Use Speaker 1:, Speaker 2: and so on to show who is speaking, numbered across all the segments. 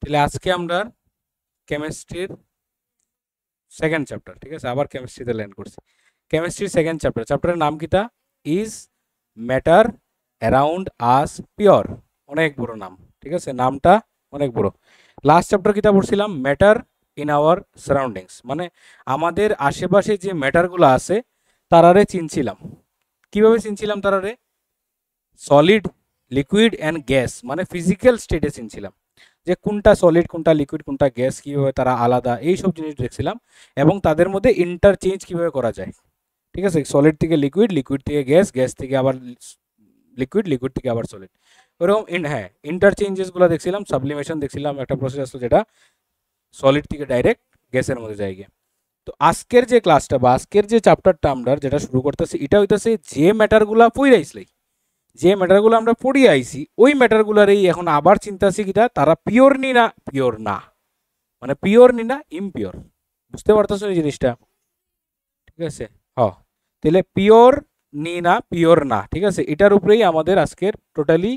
Speaker 1: তাহলে আজকে আমরা কেমিস্ট্রির সেকেন্ড চ্যাপ্টার, ঠিক আছে, আবার কেমিস্ট্রিতে ল্যান্ড করছি। কেমিস্ট্রির সেকেন্ড চ্যাপ্টার, চ্যাপ্টারের নাম কিটা? Is matter around us pure. অনেক বড় নাম, ঠিক আছে, নামটা অনেক বড়। লাস্ট চ্যাপ্টার কিটা পড়ছিলাম? ম্যাটার ইন আওয়ার সারাউন্ডিংস, মানে আমাদের আশেপাশে যে ম্যাটারগুলো আছে তারারে চিনছিলাম। কিভাবে চিনছিলাম তারারে? সলিড, লিকুইড অ্যান্ড গ্যাস, মানে ফিজিক্যাল স্টেটে চিনছিলাম যে কোনটা সলিড, কোনটা লিকুইড, কোনটা গ্যাস, কীভাবে তারা আলাদা, এই সব জিনিস দেখছিলাম। এবং তাদের মধ্যে ইন্টারচেঞ্জ কীভাবে করা যায়, ঠিক আছে, সলিড থেকে লিকুইড, লিকুইড থেকে গ্যাস, গ্যাস থেকে আবার লিকুইড, লিকুইড থেকে আবার সলিড, ওরকম হ্যাঁ ইন্টারচেঞ্জেসগুলো দেখছিলাম। সাবলিমেশন দেখছিলাম, একটা প্রসেস আসলো যেটা সলিড থেকে ডাইরেক্ট গ্যাসের মধ্যে যায় গিয়ে। তো আজকের যে ক্লাসটা বা আজকের যে চ্যাপ্টারটা আমরা যেটা শুরু করতেছি, এটা হইতেছে যে ম্যাটারগুলা পড়াইছিলাই, যে ম্যাটারগুলো আমরা পড়িয়ে আইছি ওই ম্যাটারগুলারই এখন আবার চিন্তাছি কিটা তারা পিওর নি না পিওর না, মানে পিওর নি না ইমপিওর। বুঝতে পারতেছো এই জিনিসটা? ঠিক আছে, তাহলে পিওর নি না পিওর না, ঠিক আছে, এটার উপরেই আমাদের আজকের টোটালি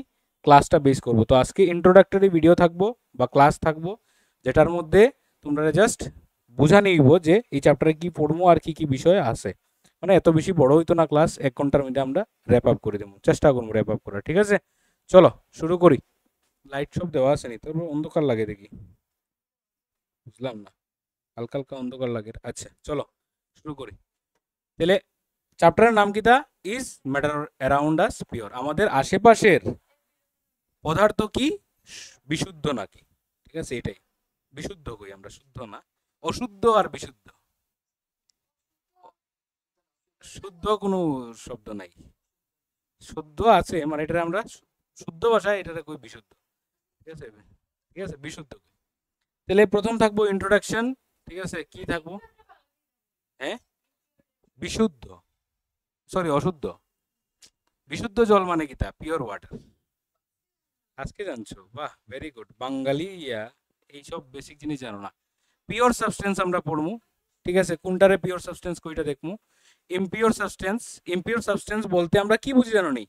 Speaker 1: ক্লাসটা বেস করব। তো আজকে ইন্ট্রোডাক্টরি ভিডিও থাকবো বা ক্লাস থাকবো, যেটার মধ্যে তোমরা জাস্ট বুঝা নিব যে এই চ্যাপ্টারে কি পড়বো আর কি কি বিষয় আছে। মানে এত বেশি বড় হইতো না ক্লাস, 1 ঘন্টার মধ্যে আমরা র্যাপ আপ করে দেবো, চেষ্টা করবো র্যাপ আপ করার, ঠিক আছে। চলো শুরু করি। লাইট সব দেওয়া আছে নি? তারপর অন্ধকার লাগে দেখি, বুঝলাম না, হালকা হালকা অন্ধকার লাগে। আচ্ছা চলো শুরু করি। তাহলে চ্যাপ্টারের নাম কি? The is matter around us pure, আমাদের আশেপাশের পদার্থ কি বিশুদ্ধ নাকি, ঠিক আছে, এটাই। বিশুদ্ধ কই আমরা, শুদ্ধ না, অশুদ্ধ আর বিশুদ্ধ। শুদ্ধ কোনো শব্দ নাই, শুদ্ধ আছে, মানে এটা আমরা শুদ্ধ ভাষায় এটা কই বিশুদ্ধ, ঠিক আছে, ঠিক আছে, বিশুদ্ধ। তাহলে প্রথম থাকবো ইন্ট্রোডাকশন, ঠিক আছে, কি থাকবো? হ্যাঁ, বিশুদ্ধ, সরি অশুদ্ধ। বিশুদ্ধ জল মানে কি? তা পিওর ওয়াটার। আজকে জানছো, বাহ, ভেরি গুড। বাঙালি এইসব বেসিক জিনিস জানো না। পিওর সাবস্টেন্স আমরা পড়বো, ঠিক আছে, কোনটারে পিওর সাবস্টেন্স কইটা দেখবো। ইমপিওর সাবস্টেন্স, ইমপিওর সাবস্টেন্স বলতে আমরা কি বুঝি জানো নি?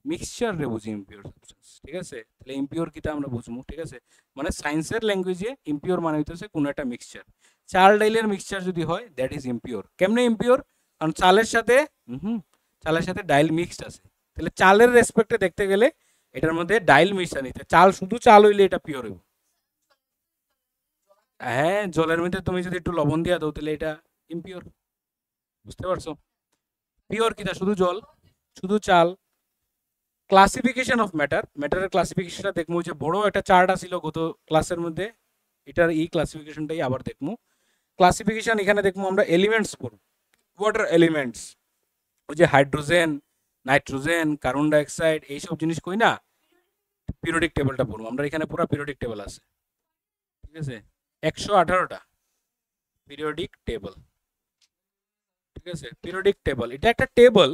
Speaker 1: মিক্সচার রে বুঝি ইমপিওর সাবস্টেন্স, ঠিক আছে। তাহলে ইমপিওর কিটা আমরা বুঝবো, ঠিক আছে, মানে সায়েন্সের ল্যাঙ্গুয়েজে ইমপিওর মানে হইতেছে কোন একটা মিক্সচার। চাল ডাইলের মিক্সচার যদি হয় দ্যাট ইজ ইমপিওর। কেমনে ইমপিওর? কারণ চালের সাথে চালের সাথে ডাইল মিক্সড আছে। তাহলে চালের রেসপেক্টে দেখতে গেলে এটার মধ্যে ডাইল মিশা নিতে, চাল শুধু চাল হইলে এটা পিওর হইব। হ্যাঁ, জলের মধ্যে তুমি যদি একটু লবণ দিয়া দাও তাহলে এটা ইমপিওর। বুঝতে পারছো? পিওর কিটা? শুধু জল, শুধু চাল। ক্লাসিফিকেশন অফ ম্যাটার, ম্যাটারের ক্লাসিফিকেশনটা দেখবো, যে বড় একটা চার্ট আসিল গত ক্লাসের মধ্যে, এটার এই ক্লাসিফিকেশনটাই আবার দেখবো। ক্লাসিফিকেশন এখানে দেখবো আমরা এলিমেন্টস পড়ব, ওয়াটার এলিমেন্টস, ওই যে হাইড্রোজেন, নাইট্রোজেন, কার্বন ডাইঅক্সাইড, এইসব জিনিস কই না, পিরিয়ডিক টেবিলটা পড়বো আমরা। এখানে পুরো পিরিয়ডিক টেবিল আছে, ঠিক আছে, 118টা পিরিয়ডিক টেবিল, ঠিক আছে। পিরিয়ডিক টেবিল এটা একটা টেবিল,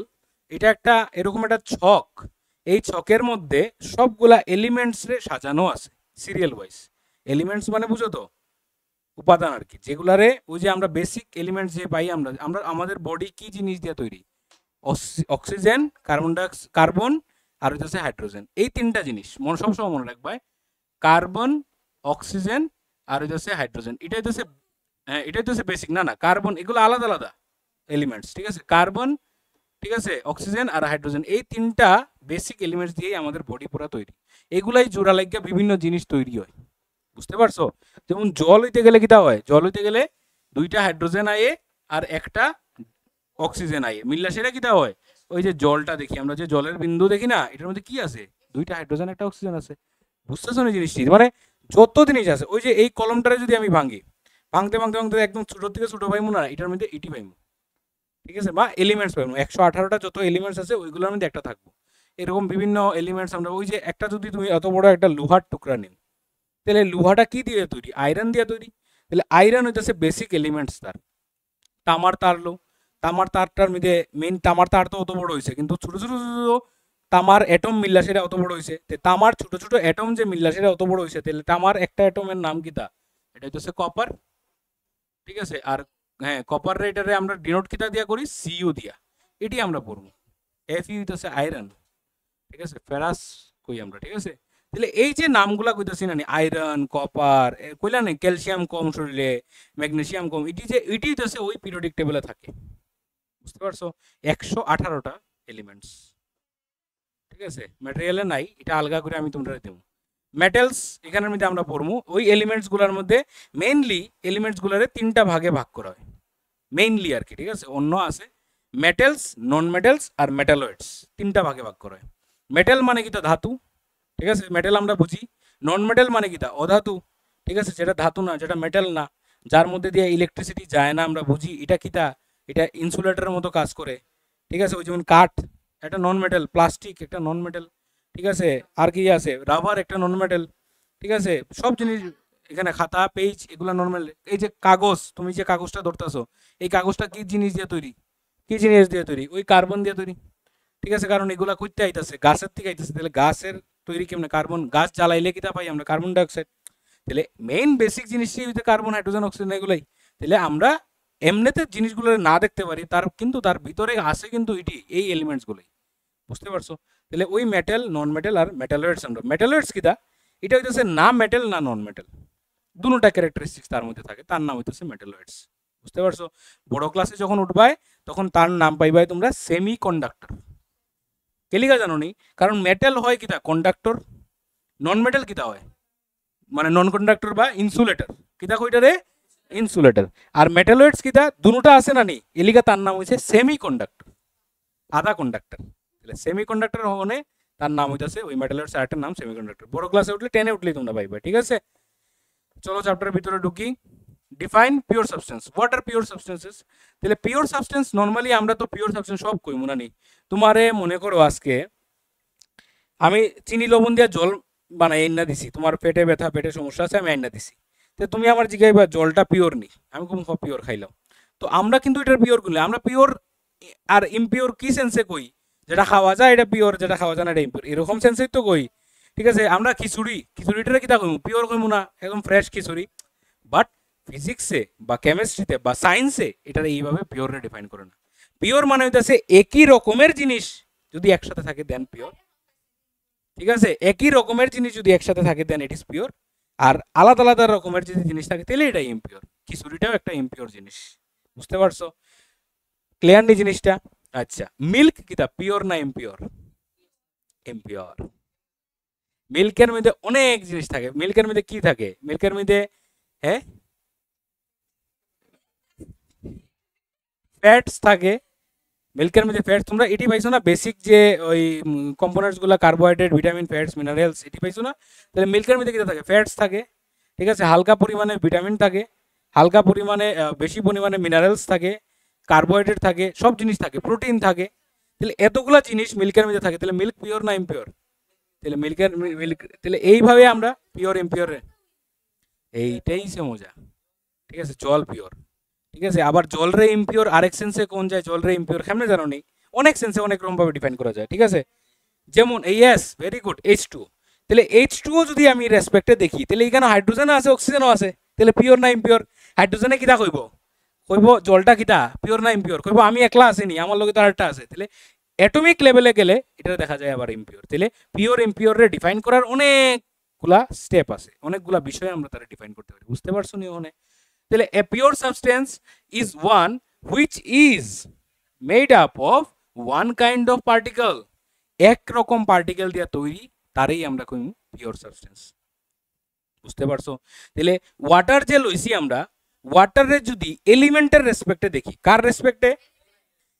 Speaker 1: এটা একটা এরকম একটা ছক। এই ছকের মধ্যে সবগুলা এলিমেন্টস রে সাজানো আছে সিরিয়াল ওয়াইজ। এলিমেন্টস মানে বুঝো তো, উপাদান আর কি, যেগুলারে ওই যে আমরা বেসিক এলিমেন্টস যে পাই আমরা, আমরা আমাদের বডি কি জিনিস দিয়ে তৈরি? অক্সিজেন, কার্বন আর হচ্ছে হাইড্রোজেন, এই তিনটা জিনিস সবসময় মনে রাখবে। কার্বন, অক্সিজেন আর হচ্ছে হাইড্রোজেন, এটাই হচ্ছে, হ্যাঁ এটাই হচ্ছে বেসিক। না না, কার্বন, এগুলো আলাদা আলাদা এলিমেন্টস, ঠিক আছে। কার্বন, ঠিক আছে, অক্সিজেন আর হাইড্রোজেন, এই তিনটা বেসিক এলিমেন্টস দিয়েই আমাদের বডি পুরা তৈরি। এগুলাই জোড়া লাগিয়ে বিভিন্ন জিনিস তৈরি হয়। বুঝতে পারছো? যেমন জল হইতে গেলে কিটা হয়? জল হইতে গেলে 2টা হাইড্রোজেন আয়ে আর একটা অক্সিজেন আয়ে মিললে সেটা কিটা হয়? ওই যে জলটা দেখি আমরা, যে জলের বিন্দু দেখি না, এটার মধ্যে কি আছে? 2টা হাইড্রোজেন একটা অক্সিজেন আছে। বুঝতেছো না জিনিসটি? মানে যত জিনিস আছে, ওই যে এই কলমটারে যদি আমি ভাঙি, ভাঙতে ভাঙতে ভাঙতে একদম ছোট থেকে ছোট পাইমু না, এটার মধ্যে এটি পাইমু, ঠিক আছে, বা এলিমেন্টস পাইমু। 118টা যত এলিমেন্টস আছে ওইগুলোর মধ্যে একটা থাকবো। এরকম বিভিন্ন এলিমেন্টস আমরা, ওই যে একটা যদি তুমি এত বড় একটা লোহার টুকরা নিও, তাহলে লোহাটা কি দিয়ে তৈরি? আয়রন দিয়ে তৈরি। তাহলে আয়রন হইতেছে বেসিক এলিমেন্টস তার। তামার তার লো, তামার তারটার মধ্যে মেইন তামার তার তো অত বড় হয়েছে, কিন্তু ছোট ছোট ছোট তামার অ্যাটম মিললা সেটা অত বড় হয়েছে। তামার ছোট ছোট অ্যাটম যে মিললা সেটা অত বড় হয়েছে। তাহলে তামার একটা অ্যাটমের নাম কি? তা এটা হচ্ছে কপার, ঠিক আছে। আর হ্যাঁ, কপার এটারে আমরা ডিনোট কিতা দিয়া করি? সিইউ দিয়া। এটি আমরা পড়বো। এফ ইউ হইতেছে আয়রন, ঠিক আছে। ফেরাস কই আমরা, ঠিক আছে। তাহলে এই যে নামগুলা কইতাছি না, আয়রন, কপার, কইলা না ক্যালসিয়াম কম শরীরে, ম্যাগনেসিয়াম কম, এটি হইতাছে ওই পিরিয়ডিক টেবিলে থাকে। বুঝতে পারছো? 118টা এলিমেন্টস, ঠিক আছে? ম্যাটেরিয়ালে নাই, এটা আলগা করে আমি তোমরা দেবো। মেটালস এখানের মধ্যে আমরা পড়বো, ওই এলিমেন্টসগুলোর মধ্যে মেইনলি এলিমেন্টসগুলোরে 3টা ভাগে ভাগ করা হয় মেইনলি আর কি, ঠিক আছে? অন্য আছে মেটালস, নন মেটালস আর মেটালয়েডস, 3টা ভাগে ভাগ করা হয়। মেটাল মানে কি তা ধাতু, ঠিক আছে? মেটাল আমরা বুঝি। নন মেটাল মানে কি তা অধাতু, ঠিক আছে? যেটা ধাতু না, যেটা মেটাল না, যার মধ্যে দিয়ে ইলেকট্রিসিটি যায় না, আমরা বুঝি এটা কি তা, এটা ইনসুলেটরের মতো কাজ করে, ঠিক আছে? ওই যেমন কাঠ একটা নন মেটাল, প্লাস্টিক একটা নন মেটাল, ঠিক আছে? আর কি আছে, রাবার একটা নন মেটাল, ঠিক আছে? সব জিনিস এখানে, খাতা পেজ এগুলো নর্মাল। এই যে কাগজ, তুমি যে কাগজটা ধরতেছো, এই কাগজটা কি জিনিস দিয়ে তৈরি, কি জিনিস দিয়ে তৈরি? ওই কার্বন দিয়ে তৈরি, ঠিক আছে? কারণ এগুলা কইতে আইতাছে গাছের থেকে আইতাছে, তাহলে গাছের তৈরি কেমনে? কার্বন, গাছ জ্বালাইলে কিতা পাই আমরা? Carbon dioxide. তাহলে মেইন বেসিক জিনিসটাই হইতে কার্বন, হাইড্রোজেন, অক্সিজেন এগুলাই। তাহলে আমরা এমনিতে জিনিসগুলো না দেখতে পারি, তার কিন্তু তার ভিতরে আছে কিন্তু এটি, এই এলিমেন্টসগুলোই। বুঝতে পারছো? তাহলে ওই মেটাল, নন মেটাল আর মেটালয়েডস, আমরা মেটালয়েডস কিতা, এটা হইতেছে না মেটাল না নন মেটাল, দুটোটা ক্যারেক্টারিস্টিক্স তার মধ্যে থাকে, তার নাম হইতেছে মেটালয়েডস। বুঝতে পারছো? বড় ক্লাসে যখন উঠবাই তখন তার নাম পাইবাই তোমরা সেমি কন্ডাক্টর। কেলিগা জানো নি? কারণ মেটাল হয় কিতা কন্ডাক্টর, নন মেটাল কিতা হয় মানে নন কন্ডাক্টর বা ইনসুলেটর। কিতা কইটা রে? ইনসুলেটর। আর মেটালয়েডস কিতা, দুটোটা আছে না নি, এলিগা তার নাম হইছে সেমি কন্ডাক্টর, আধা কন্ডাক্টর। তাহলে সেমি কন্ডাক্টর হনে তার নাম হইতাছে ওই মেটালয়েডস, আরেকটার নাম সেমি কন্ডাক্টর। বড় ক্লাসে উঠলে, 10-এ উঠলেই তোমরা পাইবা, ঠিক আছে? চলো চ্যাপ্টারের ভিতরে ঢুকি। Define pure substance. What are pure substances? তাহলে পিওর সাবস্টেন্স নর্মালি আমরা তো পিওর সাবস্টেন্স সব কই মনে নেই। তোমারে মনে করো আজকে আমি চিনি লবণ দিয়ে জল বানাই আইনা দিছি, তোমার পেটে ব্যথা, পেটে সমস্যা আছে, আমি আইনা দিছি। তো তুমি আমার জিজ্ঞাসা জলটা পিওর নি, আমি কোন পিওর খাইলাম? তো আমরা কিন্তু এটার পিওর করি, আমরা পিওর আর ইমপিওর কি সেন্সে কই? যেটা খাওয়া যায় এটা পিওর, যেটা খাওয়া যায় না এটা ইমপিওর, এরকম সেন্সেই তো কই, ঠিক আছে? আমরা খিচুড়িটা কিতা কইমু? পিওর কইমু না, একদম ফ্রেশ খিচুড়ি। বাট ফিজিক্সে বা কেমিস্ট্রিতে বা সায়েন্সে এটা এইভাবে পিওরে ডিফাইন করে না। পিওর মানে হইতেছে একই রকমের জিনিস যদি একসাথে থাকে দেন পিওর, ঠিক আছে? একই রকমের জিনিস যদি একসাথে থাকে দেন ইট ইজ পিওর। আর আলাদা আলাদা রকমের যদি জিনিস থাকে তাহলে এটা ইমপিওর। খিচুড়িটাও একটা ইমপিওর জিনিস। বুঝতে পারছো? ক্লিয়ার নি জিনিসটা? আচ্ছা, মিল্ক কিতা পিওর না ইমপিওর? ইমপিওর। মিল্কের মধ্যে অনেক জিনিস থাকে। মিল্কের মধ্যে কি থাকে? মিল্কের মধ্যে হ্যাঁ ফ্যাটস থাকে। মিল্কের মধ্যে ফ্যাটস তোমরা এটি পাইছো না, বেসিক যে ওই কম্পোনেন্টস গুলো, কার্বোহাইড্রেট, ভিটামিন, ফ্যাটস, মিনারেলস, এটি পাইছো না? তাহলে মিল্কের মধ্যে কি থাকে? ফ্যাটস থাকে, ঠিক আছে? হালকা পরিমাণে ভিটামিন থাকে, হালকা পরিমাণে বেশি পরিমাণে মিনারেলস থাকে, কার্বোহাইড্রেট থাকে, সব জিনিস থাকে, প্রোটিন থাকে। তাহলে এতগুলা জিনিস মিল্কের মধ্যে থাকে, তাহলে মিল্ক পিওর না ইমপিওর? তাহলে মিল্ক, তাহলে এইভাবে আমরা পিওর ইমপিওর, এইটাই সে মজা, ঠিক আছে? জল পিওর, ঠিক আছে? আবার জল রে ইমপিওর আরেক সেন্সে কোন যায়, জল রে ইমপিওর কেমনে জানো নি? অনেক সেন্সে অনেক রকম ভাবে ডিফাইন করা যায়, ঠিক আছে? যেমন ইয়েস, ভেরি গুড, H2। তাহলে H2 যদি আমি রেসপেক্টে দেখি, তাহলে এখানে হাইড্রোজেন আছে, অক্সিজেনও আছে, তাহলে পিওর না ইমপিওর? হাইড্রোজেনে কিতা কইব? কইব জলটা কিতা পিওর না ইমপিওর? কইব আমি একলা আসিনি, আমার লগে তো আরেকটা আছে। তাহলে অ্যাটমিক লেভেলে গেলে এটা দেখা যায় আবার ইমপিওর। তাহলে পিওর ইমপিওর রে ডিফাইন করার অনেকগুলা স্টেপ আছে, অনেকগুলা বিষয় আমরা তারা ডিফাইন করতে পারি। বুঝতে পারছো নি ওখানে? তাহলে a pure substance is one which is made up of one kind of particle. একরকম পার্টিকেল দিয়ে তৈরি, তারই আমরা কই পিওর সাবস্টেন্স। বুঝতে পারছো? তাহলে ওয়াটার যে লইছি আমরা, ওয়াটারের যদি এলিমেন্টের রেসপেক্টে দেখি, কার রেসপেক্টে?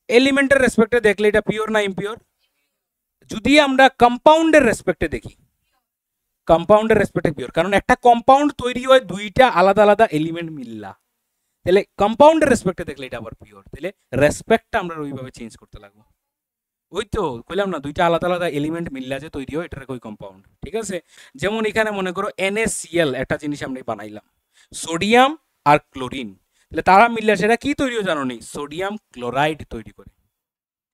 Speaker 1: এলিমেন্টের রেসপেক্টে দেখলে এটা পিওর না ইমপিওর? যদি আমরা কম্পাউন্ডের রেসপেক্টে দেখি, কম্পাউন্ডের রেসপেক্টে পিওর, কারণ একটা কম্পাউন্ড তৈরি হয় দুইটা আলাদা আলাদা এলিমেন্ট মিললা। তাহলে কম্পাউন্ডের রেসপেক্টে দেখলে এটা আবার পিওর। তাহলে রেসপেক্টটা আমরা ওইভাবে চেঞ্জ করতে লাগবো। ওই তো কইলাম না, দুইটা আলাদা আলাদা এলিমেন্ট মিললা যে তৈরি হয়, এটার কই কম্পাউন্ড, ঠিক আছে? যেমন এখানে মনে করো NaCl একটা জিনিস আমরা বানাইলাম, সোডিয়াম আর ক্লোরিন, তাহলে তারা মিললে সেটা কি তৈরি হয় জানো নি? সোডিয়াম ক্লোরাইড তৈরি করে।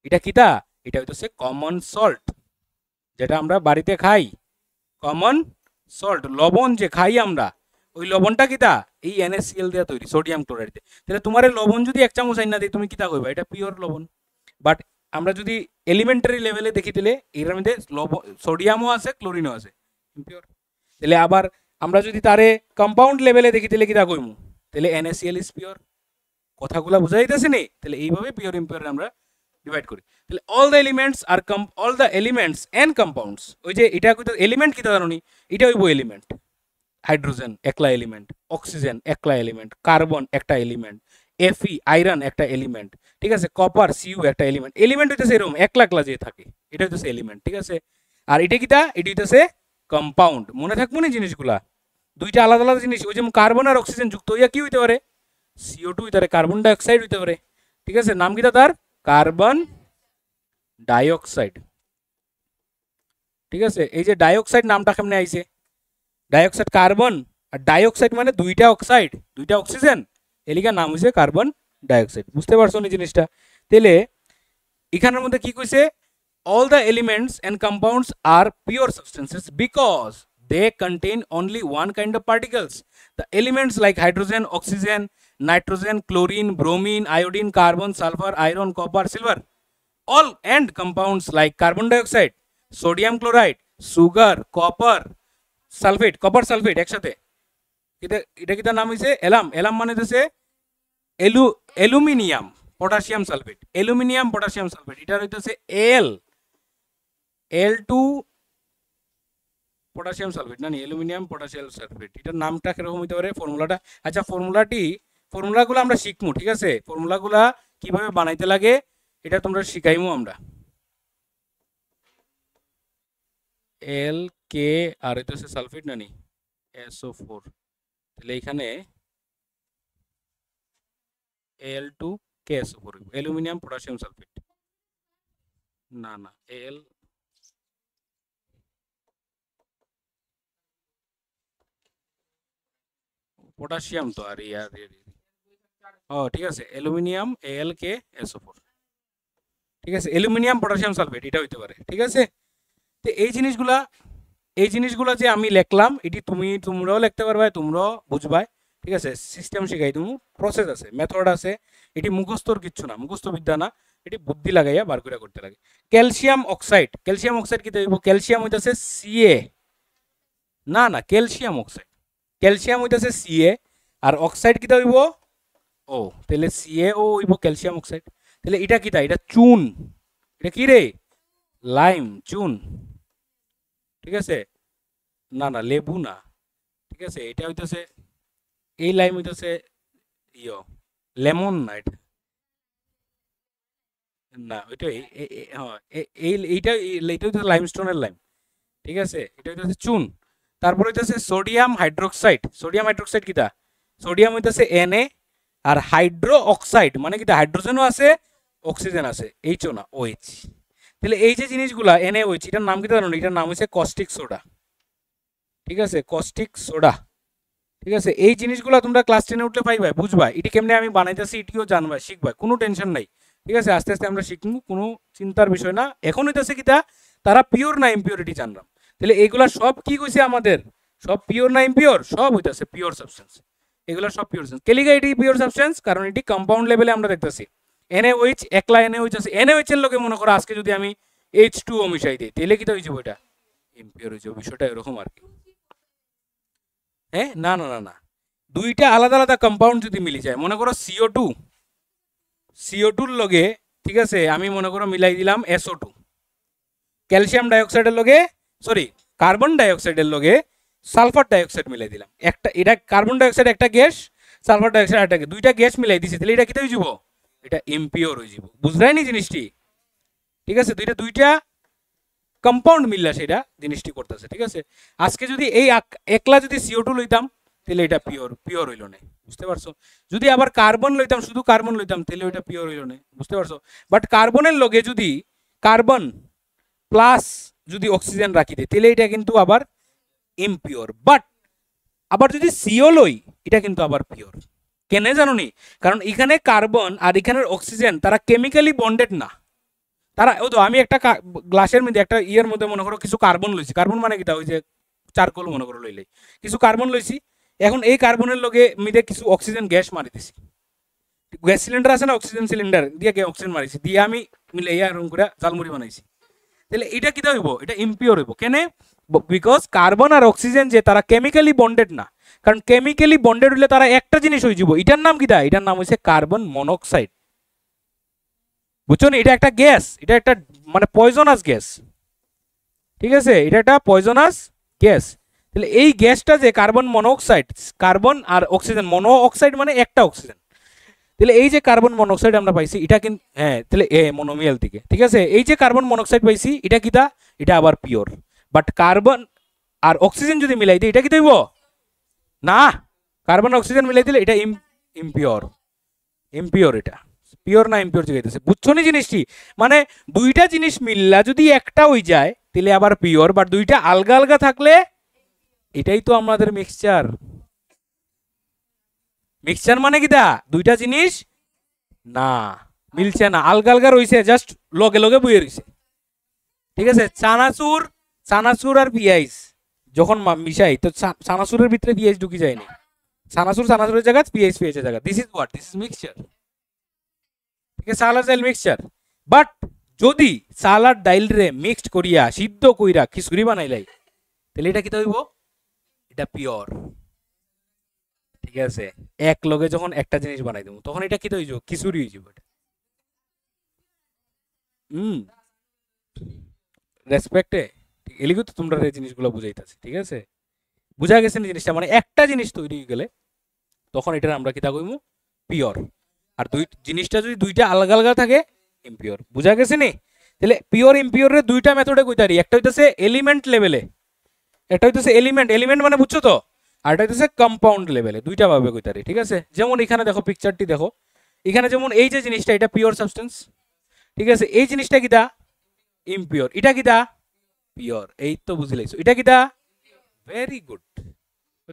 Speaker 1: এটা কিটা? এটা হইতেছে কমন সল্ট, যেটা আমরা বাড়িতে খাই, কমন সল্ট, লবণ যে খাই আমরা, ওই লবণটা কিটা? এই NaCl দিয়ে তৈরি, সোডিয়াম ক্লোরাইড দিয়ে। তাহলে তোমার লবণ যদি 1 চামচ আইনা দিই, তুমি কিটা কইবা? এটা পিওর লবণ। বাট আমরা যদি এলিমেন্টারি লেভেলে দেখি, তাহলে এর মধ্যে সোডিয়ামও আছে, ক্লোরিনও আছে, ইমপিওর। তাহলে আবার আমরা যদি তারে কম্পাউন্ড লেভেলে দেখি তাহলে কিটা কইমু, তাহলে NaCl ইজ পিওর। কথাগুলা বুঝা যাইতেছে নি? তাহলে এইভাবে পিওর ইমপিওর আমরা ডিভাইড করি। তাহলে all the elements and compounds, ওই যে এটা কইতে এলিমেন্ট কিটা জানোনি, এটা হইব এলিমেন্ট। হাইড্রোজেন একলা এলিমেন্ট, অক্সিজেন একলা এলিমেন্ট, কার্বন একটা এলিমেন্ট, Fe আয়রন একটা এলিমেন্ট, ঠিক আছে, কপার Cu একটা এলিমেন্ট। এলিমেন্ট হইতেছে এরকম একলা একলা যে থাকে, এটা হইতেছে এলিমেন্ট, ঠিক আছে। আর এটা কিটা, এটা হইতেছে কম্পাউন্ড। মনে থাকবো না জিনিসগুলা, দুইটা আলাদা আলাদা জিনিস। ওই যেমন কার্বন আর অক্সিজেন যুক্ত হইয়া কি হইতে পারে, CO2 হইতে পারে, কার্বন ডাইঅক্সাইড হইতে পারে, ঠিক আছে। নাম কিটা তার, কার্বন ডাইঅক্সাইড, ঠিক আছে। এই যে ডাইঅক্সাইড নামটা কেমনে আইছে, ডাইঅক্সাইড কার্বন আর ডাইঅক্সাইড মানে দুইটা অক্সাইড, দুইটা অক্সিজেন, এলিকা নাম হইছে কার্বন ডাইঅক্সাইড। বুঝতে পারছো না জিনিসটা? তাহলে এখানের মধ্যে কি কইছে, all the elements and compounds are pure substances because they contain only one kind of particles. The elements like hydrogen, oxygen, nitrogen, chlorine, bromine, iodine, carbon, sulfur, iron, copper, silver, all, and compounds like carbon dioxide, sodium chloride, sugar, copper sulfate, copper sulfate একসাথে, এটা কিটা নাম হইছে এলাম। এলাম মানে হচ্ছে aluminium potassium sulphate, aluminium potassium sulphate, এটা হইতেছে Al2 পটাশিয়াম সালফেট, না অ্যালুমিনিয়াম পটাশিয়াম সালফেট, এটার নামটা কিরকম হইতে পারে, ফর্মুলাটা। আচ্ছা ফর্মুলাগুলো আমরা শিখবো, ঠিক আছে। ফর্মুলাগুলা কিভাবে বানাইতে লাগে এটা তোমরা শিখাইমু আমরা। Lk আর হইতেছে সালফেট, না SO4, তাহলে এখানে Al2KSO4 অ্যালুমিনিয়াম পটাশিয়াম সালফেট, না Al পটাশিয়াম তো আর ও ঠিক আছে, অ্যালুমিনিয়াম AlKSO4, ঠিক আছে, অ্যালুমিনিয়াম পটাশিয়াম সালফেট এটা হইতে পারে, ঠিক আছে। তো এই জিনিসগুলা যে আমি লিখলাম এটি তোমরাও লিখতে পারবে, তোমরাও বুঝবা, ঠিক আছে। সিস্টেম শিখাই তুমি, প্রসেস আছে, মেথড আছে, এটি মুখস্থর কিচ্ছু না, মুখস্থ বিদ্যা না, এটি বুদ্ধি লাগাইয়া বার করে করতে লাগে। ক্যালসিয়াম অক্সাইড কি হইব, ক্যালসিয়াম হইতাছে Ca, না ক্যালসিয়াম অক্সাইড, ক্যালসিয়াম হইতাছে Ca আর অক্সাইড কিটা হইব ও, তাহলে CaO হইব ক্যালসিয়াম অক্সাইড। তাহলে এটা কিটা, এটা চুন, এটা কি রে, লাইম, চুন, ঠিক আছে। না লেবু না, ঠিক আছে, এটা হইতেছে এই লাইম হইতেছে লেমন, না এটা না, ওইটা এইটা হইতেছে লাইমস্টোনের লাইম, ঠিক আছে। এটা হইতেছে চুন। তারপর হইতেছে সোডিয়াম হাইড্রোক্সাইড কিটা, সোডিয়াম হইতেছে Na আর হাইড্রো অক্সাইড মানে কিটা, হাইড্রোজেনও আছে অক্সিজেন আছে, HO না OH। তাহলে এই যে জিনিসগুলা NaOH, এটার নাম কিটা জানো, এটার নাম হচ্ছে কস্টিক সোডা, ঠিক আছে, কস্টিক সোডা, ঠিক আছে। এই জিনিসগুলো তোমরা ক্লাস 10-এ উঠলে পাইবা, বুঝবা, এটি কেমনে আমি বানাইতেছি এটিও জানবা, শিখবা, কোনো টেনশন নাই, ঠিক আছে। আস্তে আস্তে আমরা শিখবো, কোনো চিন্তার বিষয় না। এখন হইতেছে কিটা, তারা পিওর না ইমপিওরিটি জানলাম। তাহলে এইগুলা সব কি কইছে আমাদের, সব পিওর না ইমপিওর, সব হইতেছে পিওর সাবস্টেন্স, এগুলো সব পিওর সাবস্টেন্স। কেলিগা এটি পিওর সাবস্টেন্স, কারণ এটি কম্পাউন্ড লেভেলে আমরা দেখতেছি। NaOH একলা NaOH আছে, NaOH এর লগে মনে করো আজকে যদি আমি H2O মিশাই দিই তাহলে কিটা হয়ে যাবে, এটা ইমপিওর হয়ে যাবে, বিষয়টা এরকম আর কি। হ্যাঁ না দুইটা আলাদা আলাদা কম্পাউন্ড যদি মিলে যায়, মনে করো CO2 লগে, ঠিক আছে, আমি মনে করো মিলাই দিলাম SO2, ক্যালসিয়াম ডাইঅক্সাইডের লগে কার্বন ডাইঅক্সাইডের লগে সালফার ডাইঅক্সাইড মিলাই দিলাম, একটা এটা কার্বন ডাইঅক্সাইড একটা গ্যাস, সালফার ডাইঅক্সাইড একটা গ্যাস, দুইটা গ্যাস মিলাই দিছি, তাহলে এটা কি হয়ে যাব, এটা ইমপিওর হয়ে যাব। বুঝলাই নি জিনিসটি, ঠিক আছে। দুইটা কম্পাউন্ড মিললা সেটা জিনিসটি করতেছে, ঠিক আছে। আজকে যদি এই একলা যদি CO2 লইতাম তাহলে এটা পিওর হইল না, বুঝতে পারছো। যদি আবার কার্বন লইতাম, শুধু কার্বন লইতাম তাহলে ওইটা পিওর হইল না, বুঝতে পারছো। বাট কার্বনের লগে যদি কার্বন প্লাস যদি অক্সিজেন রাখি দেয় তাহলে এটা কিন্তু আবার ইমপিওর। বাট আবার যদি CO লই এটা কিন্তু আবার পিওর। কেন জানো নি, কারণ এখানে কার্বন আর এখানের অক্সিজেন তারা কেমিক্যালি বন্ডেড না, তারা ও তো আমি একটা গ্লাসের মধ্যে একটা ইয়ের মধ্যে মনে করো কিছু কার্বন লইছি, কার্বন মানে কিটা, ওই যে চারকোল মনে করো লইলে কিছু কার্বন লইছি, এখন এই কার্বনের লগে মিলে কিছু অক্সিজেন গ্যাস মারি দিছি, গ্যাস সিলিন্ডার আছে না, অক্সিজেন সিলিন্ডার দিয়ে অক্সিজেন মারিছি, দিয়ে আমি মিলে এরকম করে জালমুড়ি বানাইছি, তাহলে এটা কিটা হইব, এটা ইমপিওর হইব। কেন, বিকজ কার্বন আর অক্সিজেন যে তারা কেমিক্যালি বন্ডেড না, কারণ কেমিক্যালি বন্ডেড হলে তারা একটা জিনিস হয়ে যাব, এটার নাম কি দা, এটার নাম হচ্ছে কার্বন মনোক্সাইড। বুঝছো না, এটা একটা গ্যাস, এটা একটা মানে পয়জনাস গ্যাস, ঠিক আছে, এটা একটা পয়জনাস গ্যাস। তাহলে এই গ্যাসটা যে কার্বন মনোক্সাইড, কার্বন আর অক্সিজেন, মনো অক্সাইড মানে একটা অক্সিজেন, তাহলে এই যে কার্বন মনোক্সাইড আমরা পাইছি এটা কিন্তু হ্যাঁ, তাহলে এ মনোমিয়াল থেকে, ঠিক আছে, এই যে কার্বন মনোক্সাইড পাইছি এটা কিটা, এটা আবার পিওর। বাট কার্বন আর অক্সিজেন যদি মিলাই দিই এটা কি হইব না, কার্বন অক্সিজেন মিলাই দিলে এটা ইমপিওর, ইমপিওর। এটা পিওর না ইমপিওর জিগাইতেছে, বুঝছো নি জিনিসটি, মানে দুইটা জিনিস মিললা যদি একটা হই যায় তাহলে আবার পিওর, বাট দুইটা আলগা আলগা থাকলে এটাই তো আমাদের মিক্সচার। মিক্সচার মানে কি দা, দুইটা জিনিস না মিলছে না, আলগা আলগা রইছে, জাস্ট লগে লগে বইয়ে রইছে, ঠিক আছে। চানাচুর, চানাচুর আর পিঁয়াজ যখন মিশাই তো চানাচুরের ভিতরে পিঁয়াজ ঢুকি যায়নি, চানাচুর চানাচুরের জায়গা, পিঁয়াজ পিঁয়াজের জায়গা, this is what, this is mixture, ঠিক আছে, চাল আর ডাইল মিক্সচার। বাট যদি চাল আর ডাইল রে মিক্সড করিয়া সিদ্ধ কইরা খিচুড়ি বানাইলাই তাহলে এটা কি হইব, এটা পিওর, ঠিক আছে। এক লগে যখন একটা জিনিস বানাই দেবো তখন এটা কি হইব, খিচুড়ি হয়ে যাব। হুম, রেসপেক্টে এলিগো তো তোমরা এই জিনিসগুলো বুঝাইতেছি, ঠিক আছে, বুঝা গেছে না জিনিসটা, মানে একটা জিনিস তৈরি হয়ে গেলে তখন এটা আমরা কি তা কইমু, পিওর। আর দুই জিনিসটা যদি দুইটা আলাদা আলাদা থাকে ইমপিওর, বুঝা গেছে নি। তাহলে পিওর ইমপিওরের দুইটা মেথডে কইতারি, একটা হইতাছে এলিমেন্ট লেভেলে, একটা হইতাছে এলিমেন্ট, এলিমেন্ট মানে বুঝছো তো, আর এটা হইতাছে কম্পাউন্ড লেভেলে, দুইটা ভাবে কইতারি, ঠিক আছে। যেমন এখানে দেখো পিকচারটি দেখো, এখানে যেমন এই যে জিনিসটা এটা পিওর সাবস্টেন্স, ঠিক আছে, এই জিনিসটা কিটা ইমপিওর, এটা কিটা পিওর, এই তো বুঝলাইছো, এটা কিটা ভেরি গুড,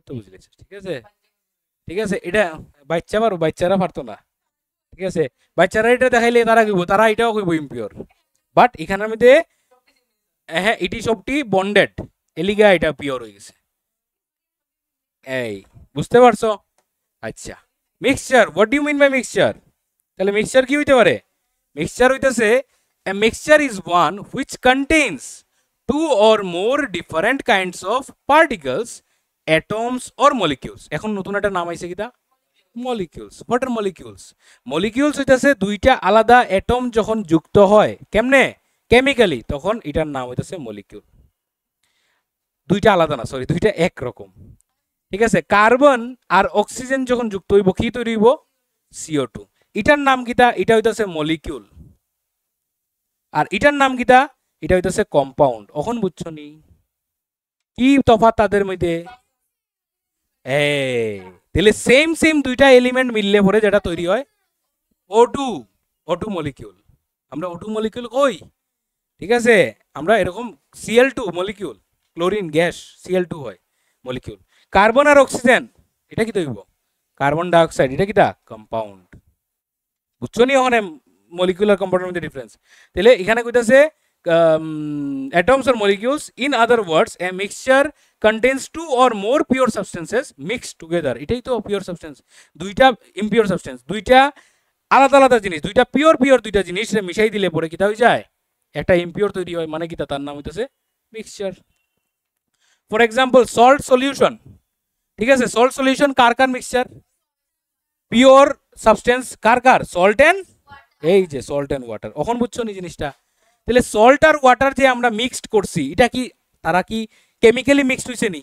Speaker 1: তো বুঝলাইছো, ঠিক আছে, ঠিক আছে। এটা বাচ্চা পারো, বাচ্চারা পারতো না, ঠিক আছে, বাচ্চারা এটা দেখাইলে তারা কইব, তারা এটাও কইব ইমপিওর, বাট এখানের মধ্যে হ্যাঁ এটি সবটি বন্ডেড, এলিগা এটা পিওর হয়ে গেছে, এই বুঝতে পারছো। আচ্ছা, mixture, what do you mean by mixture, তাহলে মিক্সচার কি হইতে পারে, মিক্সচার হইতেছে a mixture is one which contains two or more different kinds of particles, atoms or molecules। এখন নতুন একটা নাম আইছে কিটা, molecules. What are molecules, molecules হইতেছে দুইটা আলাদা অ্যাটম যখন যুক্ত হয় কেমনে, কেমিক্যালি, তখন এটার নাম হইতেছে মলিকিউল। দুইটা আলাদা না, সরি, দুইটা একরকম, ঠিক আছে। কার্বন আর অক্সিজেন যখন যুক্ত হইব কি তৈরি হইব, CO2, এটার নাম কিটা, এটা হইতেছে মলিকিউল। আর এটার নাম কিটা, এটা হইতেছে কম্পাউন্ড। এখন বুঝছো নি কি তফাৎ তাদের মধ্যে, তাহলে সেম সেম দুইটা এলিমেন্ট মিললে পরে যেটা তৈরি হয় O2, O2 মলিকিউল। আমরা O2 মলিকিউল কই, ঠিক আছে, আমরা এরকম Cl2 molecule, chlorine gas Cl2 হয় মলিকিউল। কার্বন আর অক্সিজেন এটা কি তৈরি, কার্বন ডাই অক্সাইড, এটা কিটা কম্পাউন্ড। বুঝছো নি ওখানে মলিকুলার কম্পাউন্ডের মধ্যে ডিফারেন্স। তাহলে এখানে কইতাছে atoms or molecules, in other words a mixture contains two or more pure substances mixed together, এটাই তো পিওর সাবস্টেন্স। দুইটা ইমপিওর সাবস্টেন্স, দুইটা আলাদা আলাদা জিনিস, দুইটা পিওর পিওর দুইটা জিনিস মিশাই দিলে পরে কিটা হয়ে যায়, একটা ইমপিওর তৈরি হয়, মানে কিটা, তার নাম হইতেছে mixture. For example salt solution, ঠিক আছে, সল্ট সলিউশন কার কার মিক্সচার, পিওর সাবস্টেন্স কার কার, সল্ট এন্ড, এই যে সল্ট এন্ড ওয়াটার। এখন বুঝছো নি জিনিসটা, তাহলে সল্ট আর ওয়াটার যে আমরা মিক্সড করছি এটা কি, তারা কি কেমিক্যালি মিক্সড হইছে নি,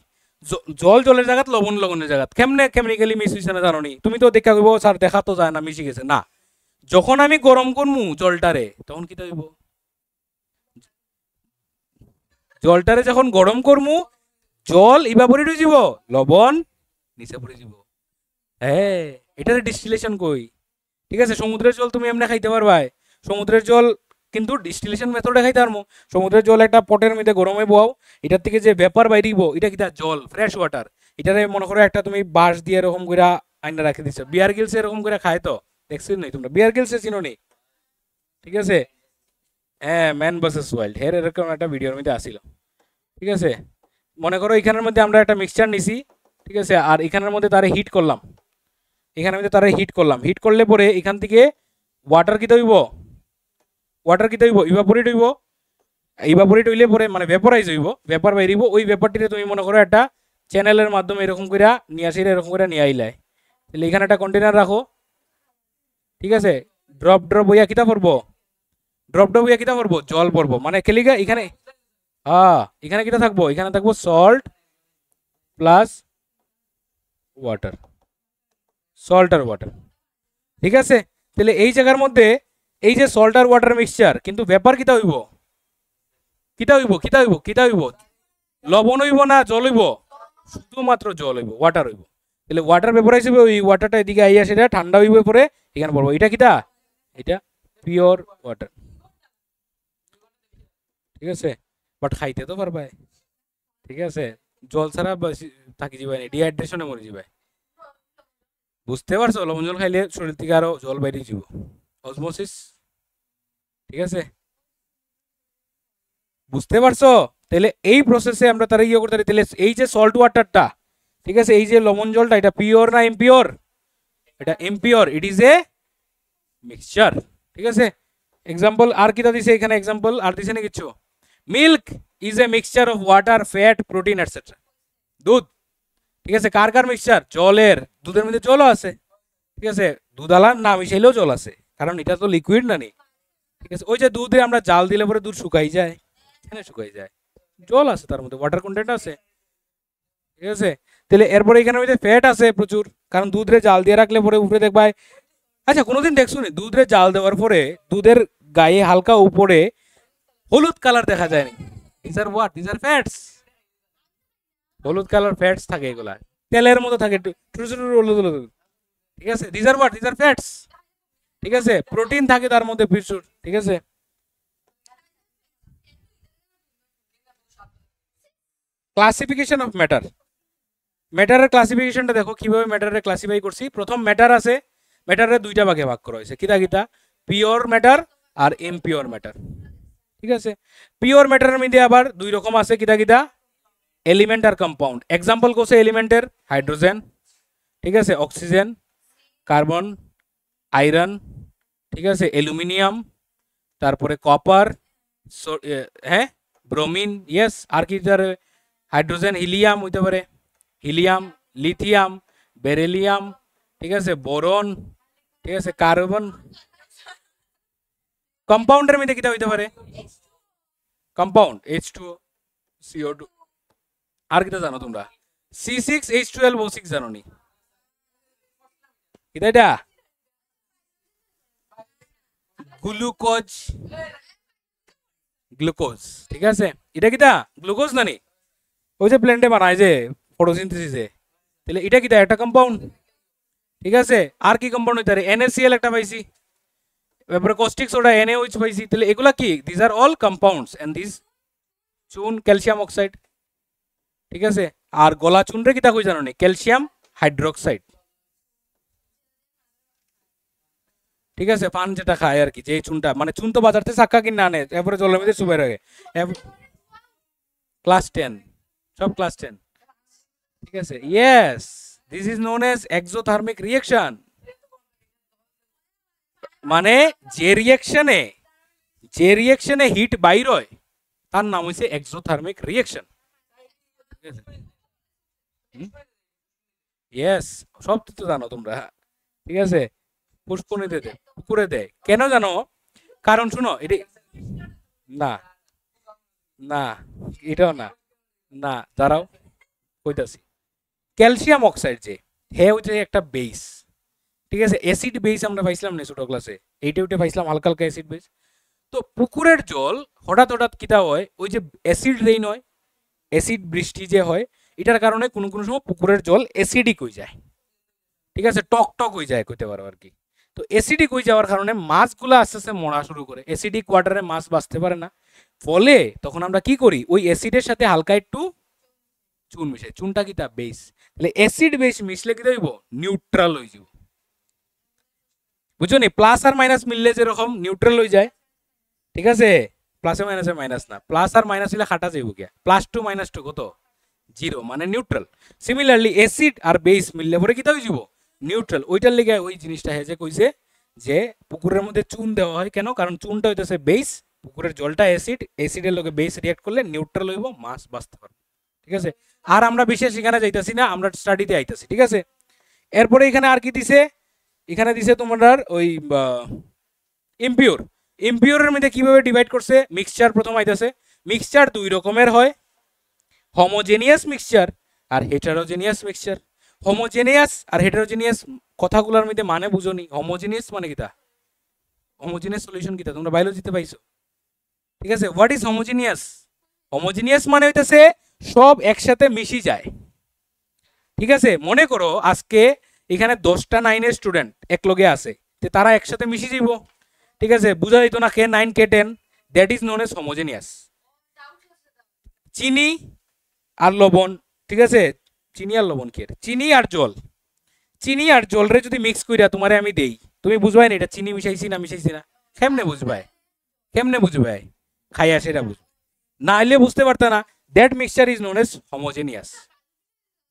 Speaker 1: জল জলের জায়গাত লবণ লবণের জায়গাত, কেমনে কেমিক্যালি মিক্স হইছে না জানো নি, তুমি তো দেখা কইব স্যার দেখা তো যায় না মিশে গেছে, না, যখন আমি গরম করমু জলটারে তখন কি হইব, জলটারে যখন গরম করমু জল ইভাপোরেট হয়ে যাব, লবণ নিচে পড়ে যাব, হ্যাঁ এটারে ডিস্টিলেশন কই, ঠিক আছে। সমুদ্রের জল তুমি এমনি খাইতে পারবা, সমুদ্রের জল কিন্তু ডিস্টিলেশন মেথডে খাইতে পারবো। সমুদ্রের জল একটা পটের মধ্যে গরমে বহাও, এটার থেকে যে ব্যাপার বাইরিব এটা কিটা জল, ফ্রেশ ওয়াটার, এটারে মনে করো একটা তুমি বাঁশ দিয়ে এরকম করে আইনা রাখে দিচ্ছ, বিয়ার গিলস এরকম করে খায় তো, দেখছি নাই তোমরা, বিয়ার গিলস চিনো নি, ঠিক আছে, হ্যাঁ ম্যান ভার্সেস ওয়াইল্ড, হের এরকম একটা ভিডিওর মধ্যে আসিল, ঠিক আছে। মনে করো এখানের মধ্যে আমরা একটা মিক্সচার নিছি, ঠিক আছে, আর এখানের মধ্যে তারে হিট করলাম, এখানের মধ্যে তারে হিট করলাম, হিট করলে পরে এখান থেকে ওয়াটার কি হইব, ওয়াটার কি হইব, ইভাপোরেট হইব, ইভাপোরেট হইলে পরে মানে ভেপরাইজ হইব, ভেপার বাইরিব, ওই ভেপারটিতে তুমি মনে করো একটা চ্যানেলের মাধ্যমে এরকম করে নিয়ে আসি, এরকম করে নিয়ে আইলাই, তাহলে এখানে একটা কন্টেনার রাখো, ঠিক আছে, ড্রপ ড্রপ হইয়া কিতা পড়বো, ড্রপ ড্রপ হইয়া কিতা পড়বো, জল পড়বো, মানে কেলিগা এখানে এখানে কিটা থাকবো, এখানে থাকবো সল্ট প্লাস ওয়াটার, সল্ট আর ওয়াটার, ঠিক আছে। তাহলে এই জায়গার মধ্যে এই যে সল্ট আর ওয়াটার মিক্সচার, কিন্তু ব্যাপার কিতা হইব, কিতা হইব, কিতা হইব, কিতা হইব, লবণ হইব না জল হইব, শুধুমাত্র জল হইব, ওয়াটার হইব। তাহলে ওয়াটার ভেপরাইজ হবে, ওই ওয়াটারটা এদিকে আইয়া সেটা ঠান্ডা হইব, পরে এখানে পড়বো, এটা কিতা, এটা পিওর ওয়াটার, ঠিক আছে। বাট খাইতে তো পারবাই, ঠিক আছে, জল ছাড়া থাকি যাবে না, ডিহাইড্রেশনে মরে যাবে, বুঝতে পারছো, লবণ জল খাইলে শরীর থেকে আরো জল বাইরে যাব, অসমোসিস, ঠিক আছে, বুঝতে পারছো। তাহলে এই প্রসেসে আমরা তারা ইয়ে করতে পারি, তাহলে এই যে সল্ট ওয়াটারটা, ঠিক আছে, এই যে লবণ জলটা, এটা পিওর না ইমপিওর, এটা impure, it is a mixture, ঠিক আছে। এক্সাম্পল আর কিটা দিছে এখানে, এক্সাম্পল আর দিছে না কিছু, milk is a mixture of water, fat, protein etcetera, দুধ, ঠিক আছে, কার কার মিক্সচার, জলের, দুধের মধ্যে জলও আছে, ঠিক আছে, দুধ আলার না মিশাইলেও জল আছে, কারণ এটা তো লিকুইড না নেই, ঠিক আছে। ওই যে দুধে আমরা জাল দিলে পরে দুধ শুকাই যায়, হ্যাঁ শুকাই যায়, জল আছে তার মধ্যে, ওয়াটার কন্টেন্ট আছে, ঠিক আছে। তাহলে এরপরে এখানে মধ্যে ফ্যাট আছে প্রচুর, কারণ দুধরে জাল দিয়ে রাখলে পরে উপরে দেখবাই, আচ্ছা কোনোদিন দেখছো নি দুধরে জাল দেওয়ার পরে দুধের গায়ে হালকা উপরে হলুদ কালার দেখা যায়নি, this are what, this are fats, হলুদ কালার ফ্যাটস থাকে, এগুলা তেলের মতো থাকে, ছোট ছোট হলুদ হলুদ, ঠিক আছে, this are what, this are fats, ঠিক আছে, প্রোটিন থাকে তার মধ্যে প্রচুর, ঠিক আছে। ক্লাসিফিকেশন অফ ম্যাটার, ম্যাটারের ক্লাসিফিকেশনটা দেখো কিভাবে ম্যাটারে ক্লাসিফাই করছি। প্রথম ম্যাটার আছে, ম্যাটারে দুইটা ভাগে ভাগ করা হয়েছে, কিতা কিতা, পিওর ম্যাটার আর ইমপিওর ম্যাটার, ঠিক আছে। পিওর ম্যাটারের মধ্যে আবার দুই রকম আছে, কিতা কিতা, এলিমেন্ট আর কম্পাউন্ড। এক্সাম্পল কোসে এলিমেন্টের হাইড্রোজেন, ঠিক আছে, অক্সিজেন, কার্বন, আয়রন, ঠিক আছে, অ্যালুমিনিয়াম, তারপরে কপার, হ্যাঁ ব্রোমিন, ইয়েস, আর কি তার হাইড্রোজেন হিলিয়াম হইতে পারে, হিলিয়াম, লিথিয়াম, বেরিলিয়াম, ঠিক আছে, বোরন, ঠিক আছে, কার্বন। কম্পাউন্ডের মধ্যে কিটা হইতে পারে, কম্পাউন্ড H2O, CO2, আর কিটা জানো তোমরা, C6H12O6 জানো নি, কিটা এটা, গ্লুকোজ, গ্লুকোজ, ঠিক আছে, এটা কিটা গ্লুকোজ না নি, ওই যে প্ল্যান্টে বানায় যে ফটোসিনথেসিসে, তাহলে এটা কিটা একটা কম্পাউন্ড, ঠিক আছে। আর কি কম্পাউন্ড হইতে পারে, NaCl একটা পাইছি, এরপরে কস্টিক সোডা NaOH পাইছি, তাহলে এগুলা কি, this are all compounds and this চুন, ক্যালসিয়াম অক্সাইড, ঠিক আছে। আর গলা চুনরে কিটা কই জানো নি, ক্যালসিয়াম হাইড্রোক্সাইড, ঠিক আছে, পান যেটা খায় আর কি, যে চুনটা, মানে চুন তো বাজার থেকে চাক্কা কিনে আনে, এরপরে জলের মধ্যে চুবাই রাখে, ক্লাস 10, সব ক্লাস 10, ঠিক আছে, yes, this is known as exothermic reaction, মানে যে রিঅ্যাকশনে হিট বাইর হয় তার নাম হইছে এক্সোথার্মিক রিঅ্যাকশন, ঠিক আছে, ইয়েস, সব তো জানো তোমরা, ঠিক আছে। পুষ্করিণীতে দেয়, পুকুরে দেয়, কেন জানো, কারণ শুনো, এটি না, না এটাও না, না দাঁড়াও কইতাছি, ক্যালসিয়াম অক্সাইড যে হে হচ্ছে একটা বেস, ঠিক আছে, অ্যাসিড বেস আমরা পাইছিলাম না ছোট ক্লাসে, এইটা উঠে পাইছিলাম হালকা হালকা অ্যাসিড বেস। তো পুকুরের জল হঠাৎ হঠাৎ কিতা হয়, ওই যে অ্যাসিড রেইন হয়, অ্যাসিড বৃষ্টি যে হয়, এটার কারণে কোনো কোনো সময় পুকুরের জল অ্যাসিডিক হয়ে যায়, ঠিক আছে, টক টক হয়ে যায় কইতে পারো আর কি। তো অ্যাসিডিক হয়ে যাওয়ার কারণে মাছগুলো আস্তে আস্তে মরা শুরু করে, অ্যাসিডিক ওয়াটারে মাছ বাঁচতে পারে না, ফলে তখন আমরা কি করি, ওই অ্যাসিডের সাথে হালকা একটু চুন মিশাই, চুনটা কিতা বেস, তাহলে অ্যাসিড বেস মিশলে কি হইব, নিউট্রাল হয়ে যাব, বুঝছো নি, প্লাস আর মাইনাস মিললে যেরকম নিউট্রাল হয়ে যায়, ঠিক আছে, প্লাসে মাইনাসে মাইনাস না, প্লাস আর মাইনাস হলে খাটা যাইব গিয়া, +2 - 2 কত 0, মানে নিউট্রাল। সিমিলারলি অ্যাসিড আর বেস মিললে পরে কিতা হয়ে যাব, নিউট্রাল। ওইটার লেগে ওই জিনিসটা হেজে কইছে যে পুকুরের মধ্যে চুন দেওয়া হয় কেন, কারণ চুনটা হইতেছে বেস পুকুরের জলটা অ্যাসিড, অ্যাসিডের লগে বেস রিঅ্যাক্ট করলে নিউট্রাল হইব, মাছ বাঁচতে পারবে। ঠিক আছে, আর আমরা বিশেষ এখানে যাইতাছি না, আমরা স্টাডিতে আইতাছি। ঠিক আছে, এরপরে এখানে আর কি দিছে, এখানে দিছে তোমার ওই ইমপিওর। ইমপিওরের মধ্যে কিভাবে ডিভাইড করছে, মিক্সচার প্রথম আইতাছে। মিক্সচার দুই রকমের হয়, হোমোজেনিয়াস মিক্সচার আর হেটারোজেনিয়াস মিক্সচার। হোমোজেনিয়াস আর হেটারোজেনিয়াস কথাগুলোর মধ্যে মানে বুঝোনি। হোমোজেনিয়াস মানে কিটা, হোমোজেনিয়াস সলিউশন কিটা তোমরা বায়োলজিতে পাইছো। ঠিক আছে, হোয়াট ইজ হোমোজেনিয়াস? হোমোজেনিয়াস মানে হইতেছে সব একসাথে মিশি যায়। ঠিক আছে, মনে করো আজকে এখানে 10টা 9-এর স্টুডেন্ট একলগে আছে, তো তারা একসাথে মিশি যাইব। ঠিক আছে, বুঝা যাইতো না কে 9 কে 10, that is known as homogeneous. চিনি আর লবণ, ঠিক আছে, চিনি আর লবণ কি, চিনি আর জল, চিনি আর জলরে যদি মিক্স কইরা তোমারে আমি দেই, তুমি বুঝবাই না এটা চিনি মিশাইছি না মিশাইছি না। কেমনে বুঝবাই, কেমনে বুঝবাই, খাইয়া সেটা বুঝ না হলে বুঝতে পারত না। That mixture is known as homogeneous.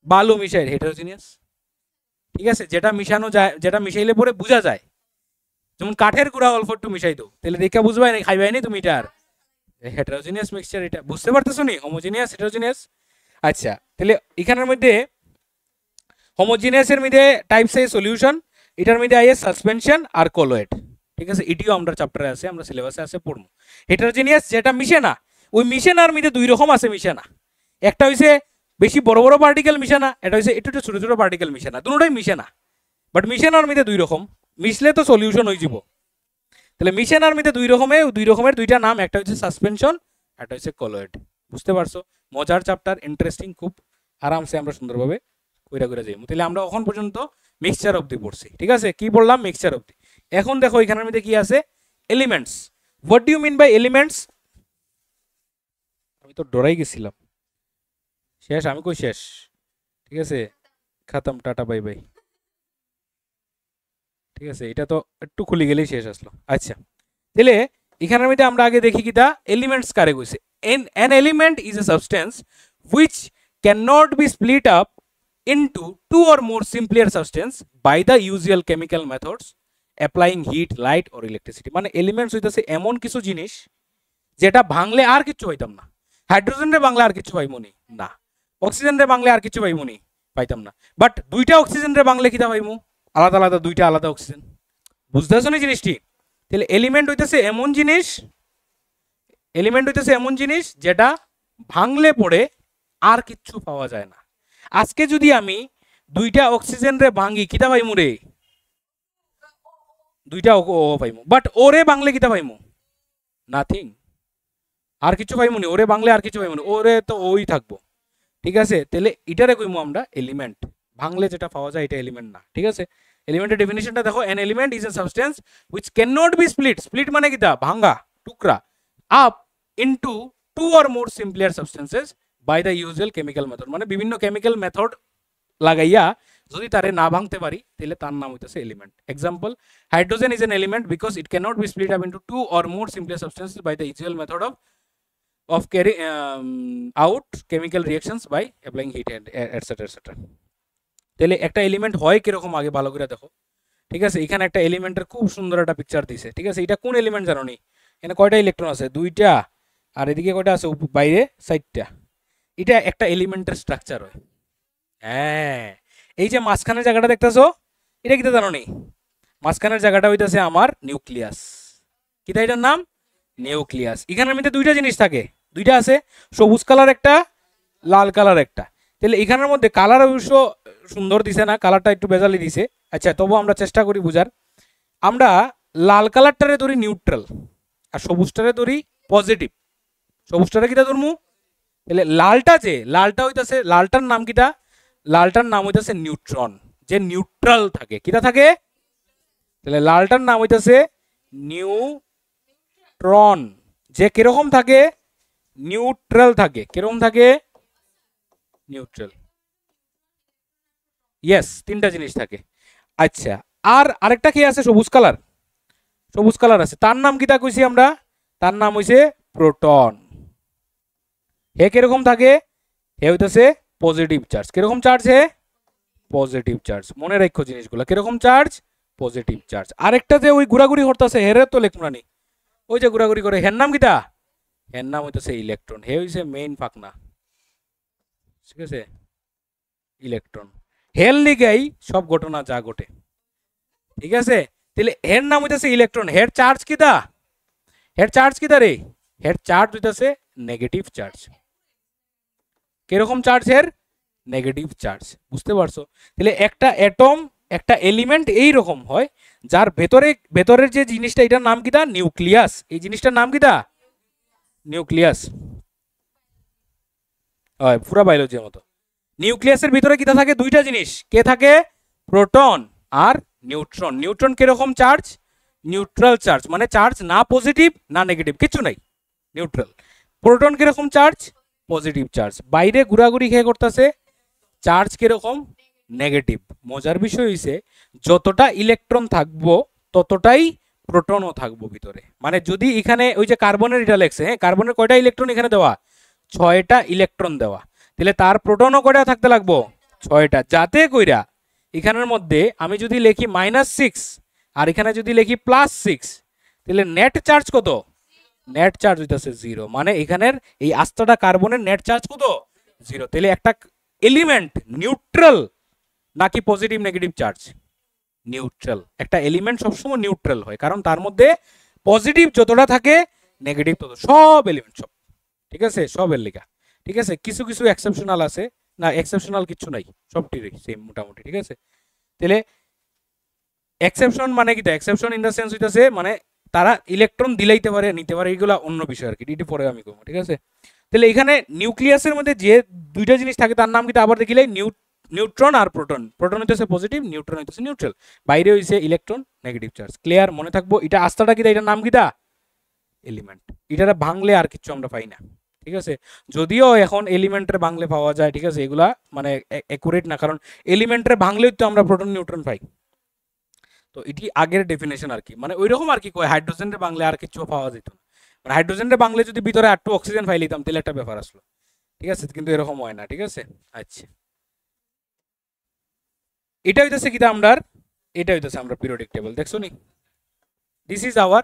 Speaker 1: বালু মিশাই হেটারোজেনিয়াস। ঠিক আছে, যেটা মিশানো যায়, যেটা মিশাইলে পরে বোঝা যায়, যেমন কাঠের গুঁড়া অল্প একটু মিশাই দো, তাহলে দেখা বুঝবাই না, খাইবাই না তুমি এটার হেটারোজেনিয়াস মিক্সচার। এটা বুঝতে পারতেছো নি, হোমোজেনিয়াস হেটারোজেনিয়াস। আচ্ছা, তাহলে এখানের মধ্যে হোমোজেনিয়াসের মধ্যে টাইপস এ সলিউশন, এটার মধ্যে আইএস সাসপেনশন আর কলোয়েড। ঠিক আছে, এটিও আমরা চ্যাপ্টারে আছে, আমরা সিলেবাসে আছে পড়বো। হেটারোজেনিয়াস যেটা মিশে না, ওই মিশেনার মধ্যে দুই রকম আছে মিশানা। একটা হইছে বেশি বড় বড় পার্টিকেল মিশানা, এটা হইছে একটু একটু ছোট ছোট পার্টিকেল মিশানা, দুটোটাই মিশানা। বাট মিশানার মধ্যে দুই রকম, মিশলে তো সলিউশন হয়ে যাব। তাহলে মিশানার মধ্যে দুই রকমের দুইটা নাম, একটা হচ্ছে সাসপেনশন, একটা হচ্ছে কলোয়েড। বুঝতে পারছো? মজার চ্যাপ্টার, ইন্টারেস্টিং খুব, আরামসে আমরা সুন্দরভাবে কইরা কইরা যাইব। তাহলে আমরা এখন পর্যন্ত মিক্সচার অবধি পড়ছি। ঠিক আছে, কি বললাম, মিক্সচার অবধি। এখন দেখো এখানের মধ্যে কি আছে, elements. What do you mean by elements? আমি তো ডরাই গেছিলাম, শেষ, আমি কই শেষ। ঠিক আছে, খাতাম, টাটা বাই বাই। ঠিক আছে, এটা তো একটু খুলে গেলেই শেষ আসলো। আচ্ছা, তাহলে এখানের মধ্যে আমরা আগে দেখি কিটা এলিমেন্টস কারে কইছে। an element is a substance which cannot be split up into two or more simpler substance by the usual chemical methods applying heat, light or electricity। মানে এলিমেন্টস হইতাছে এমন কিছু জিনিস যেটা ভাঙলে আর কিছু হইতাম না। হাইড্রোজেন রে ভাঙলে আর কিছু পাইমুনি না, অক্সিজেন রে ভাঙলে আর কিছু পাইমুনি, পাইতাম না। বাট দুইটা অক্সিজেন রে ভাঙলে কিটা পাইমু, আলাদা আলাদা দুইটা আলাদা অক্সিজেন। বুঝতেছো না জিনিসটি? তাহলে এলিমেন্ট হইতেছে এমন জিনিস, এলিমেন্ট হইতেছে এমন জিনিস যেটা ভাঙলে পড়ে আর কিচ্ছু পাওয়া যায় না। আজকে যদি আমি দুইটা অক্সিজেন রে ভাঙি, কিটা পাইমু রে, দুইটা ও পাইমু। বাট ওরে ভাঙলে কিটা পাইমু, নাথিং, আর কিছু পাইমু নি। ওরে ভাঙলে আর কিছু পাইমু নি, ওরে তো ওই থাকবো। ঠিক আছে, তাহলে এটারে কইমু আমরা এলিমেন্ট। ভাঙলে যেটা পাওয়া যায় এটা এলিমেন্ট না। ঠিক আছে, এলিমেন্টের ডেফিনিশনটা দেখো, an element is a substance which cannot be split মানে কিটা, ভাঙা, টুকরা, up into two or more simpler substances by the usual chemical method। মানে বিভিন্ন কেমিক্যাল মেথড লাগাইয়া যদি তারে না ভাঙতে পারি, তাহলে তার নাম হইতেছে element. Example, hydrogen is an element because it cannot be split up into two or more simpler substances by the usual method of carrying out chemical reactions by applying heat and etc etc। তাহলে একটা element হয় কিরকম আগে ভালো করে দেখো। ঠিক আছে, এখানে একটা এলিমেন্টের খুব সুন্দর একটা পিকচার দিছে। ঠিক আছে, এটা কোন এলিমেন্ট জানো নি? এখানে কয়টা ইলেকট্রন আছে, দুইটা, আর এদিকে কয়টা আছে, বাইরে 4টা। এটা একটা এলিমেন্টের স্ট্রাকচার হয়। হ্যাঁ, এই যে মাঝখানের জায়গাটা দেখতেছো, এটা কিটা জানো নি? মাঝখানের জায়গাটা হইতেছে আমার নিউক্লিয়াস। কিটা এটার নাম? নিউক্লিয়াস। এখানের মধ্যে দুইটা জিনিস থাকে, দুইটা আছে, সবুজ কালার একটা, লাল কালার একটা। তাহলে এখানের মধ্যে কালার অবশ্য সুন্দর দিছে না, কালারটা একটু বেজালি দিছে। আচ্ছা, তবু আমরা চেষ্টা করি বুঝার। আমরা লাল কালারটারে ধরি নিউট্রাল, আর সবুজটারে ধরি পজিটিভ। সবুজটারে কিটা ধরমু, তাহলে লালটা যে, লালটা হইতাছে, লালটার নাম কিটা, লালটার নাম হইতাছে নিউট্রন, যে নিউট্রাল থাকে। কিটা থাকে? তাহলে লালটার নাম হইতাছে নিউট্রন, যে কিরকম থাকে, নিউট্রাল থাকে। কিরকম থাকে? নিউট্রাল। ইয়েস, তিনটা জিনিস থাকে। আচ্ছা, আর আরেকটা কি আছে, সবুজ কালার, সবুজ কালার আছে, তার নাম কিটা কইছি আমরা, তার নাম হইছে প্রোটন। হে কিরকম থাকে? হে হইতেছে পজিটিভ চার্জ। কিরকম চার্জ? হে পজিটিভ চার্জ। মনে রাখো জিনিসগুলো, কিরকম চার্জ, পজিটিভ চার্জ। আরেকটা যে ওই ঘোরাঘুরি করতেছে, হেরে তো লেখমরানি, ওই যে ঘোরাঘুরি করে, হের নাম কিটা? হের নাম হইতেছে ইলেকট্রন। হে হইছে মেইন ফাঁকনা, ঠিক আছে, ইলেকট্রন। হের লিগাই সব ঘটনা যা ঘটে, ঠিক আছে। তাহলে হের নাম হইতেছে ইলেকট্রন। হের চার্জ কিটা? হের চার্জ কিটা রে? হের চার্জ হইতেছে নেগেটিভ চার্জ। কিরকম চার্জ হের? Negative charge. বুঝতে পারছো? তাহলে একটা অ্যাটম, একটা এলিমেন্ট এই রকম হয় যার ভেতরের যে জিনিসটা, এটার নাম কিটা? নিউক্লিয়াস। এই জিনিসটার নাম কিটা? নিউক্লিয়াস। হয় পুরা বায়োলজির মতো। নিউক্লিয়াসের ভিতরে কিটা থাকে? দুইটা জিনিস। কে থাকে? প্রোটন আর নিউট্রন। নিউট্রন কিরকম চার্জ? নিউট্রাল চার্জ, মানে চার্জ না পজিটিভ না নেগেটিভ, কিছু নাই, নিউট্রাল। প্রোটন কিরকম চার্জ? Positive charge. বাইরে ঘোরাঘুরি খেয়ে করতেছে, চার্জ কিরকম? নেগেটিভ। মজার বিষয় হইছে যতটা ইলেকট্রন থাকবো ততটাই প্রোটনও থাকবো ভিতরে। মানে যদি এখানে ওই যে কার্বনের এটা লেখছে, হ্যাঁ, কার্বনের কয়টা ইলেকট্রন এখানে দেওয়া? 6টা ইলেকট্রন দেওয়া। তাহলে তার প্রোটনও কয়টা থাকতে লাগবো? 6টা। যাতে কইরা এখানের মধ্যে আমি যদি লিখি -6 আর এখানে যদি লিখি +6, তাহলে নেট চার্জ কত? নেট চার্জ হইতাছে 0। মানে এখানের এই আস্তটা কার্বনের নেট চার্জ কত? 0। তাহলে একটা এলিমেন্ট নিউট্রাল নাকি পজিটিভ নেগেটিভ চার্জ? নিউট্রাল। একটা এলিমেন্ট সবসময় নিউট্রাল হয়, কারণ তার মধ্যে পজিটিভ যতটা থাকে নেগেটিভ তত। সব এলিমেন্ট সব, ঠিক আছে, সব এর লিগা, ঠিক আছে। কিছু কিছু এক্সেপশনাল আছে, না এক্সেপশনাল কিছু নাই, সবটি সেম মোটামুটি, ঠিক আছে। তাহলে এক্সেপশন মানে কি? এক্সেপশন ইন দ্য সেন্স হইতাছে মানে তারা ইলেকট্রন দিলাইতে পারে, নিতে পারে, এইগুলা অন্য বিষয় আর কি, এটি পরে আমি কমো, ঠিক আছে। তাহলে এখানে নিউক্লিয়াসের মধ্যে যে দুইটা জিনিস থাকে তার নাম কিন্তু আবার দেখিলে নিউট্রন আর প্রোটন। প্রোটন হইতেছে পজিটিভ, নিউট্রন হইতেছে নিউট্রাল। বাইরে হইছে ইলেকট্রন, নেগেটিভ চার্জ। ক্লিয়ার? মনে থাকবো। এটা আস্তাটা কিটা? এটার নাম কিটা? এলিমেন্ট। এটা ভাঙলে আর কিছু আমরা পাই না, ঠিক আছে। যদিও এখন এলিমেন্টের ভাঙলে পাওয়া যায়, ঠিক আছে, এগুলা মানে একুরেট না, কারণ এলিমেন্টের ভাঙলেই তো আমরা প্রোটন নিউট্রন পাই। তো এটি আগের ডেফিনেশন আর কি, মানে ওই রকম আর কি কয়, হাইড্রোজেনের বাংলে আর কিছু পাওয়া যেত না। মানে হাইড্রোজেনের বাংলে যদি ভিতরে একটু অক্সিজেন পাই লিতাম তাহলে একটা ব্যাপার আসলো, ঠিক আছে, কিন্তু এরকম হয় না, ঠিক আছে। আচ্ছা, এটা হইতেছে কিটা আমরার? এটা হইতেছে আমরা পিরিয়ডিক টেবল, দেখছো নি? This is our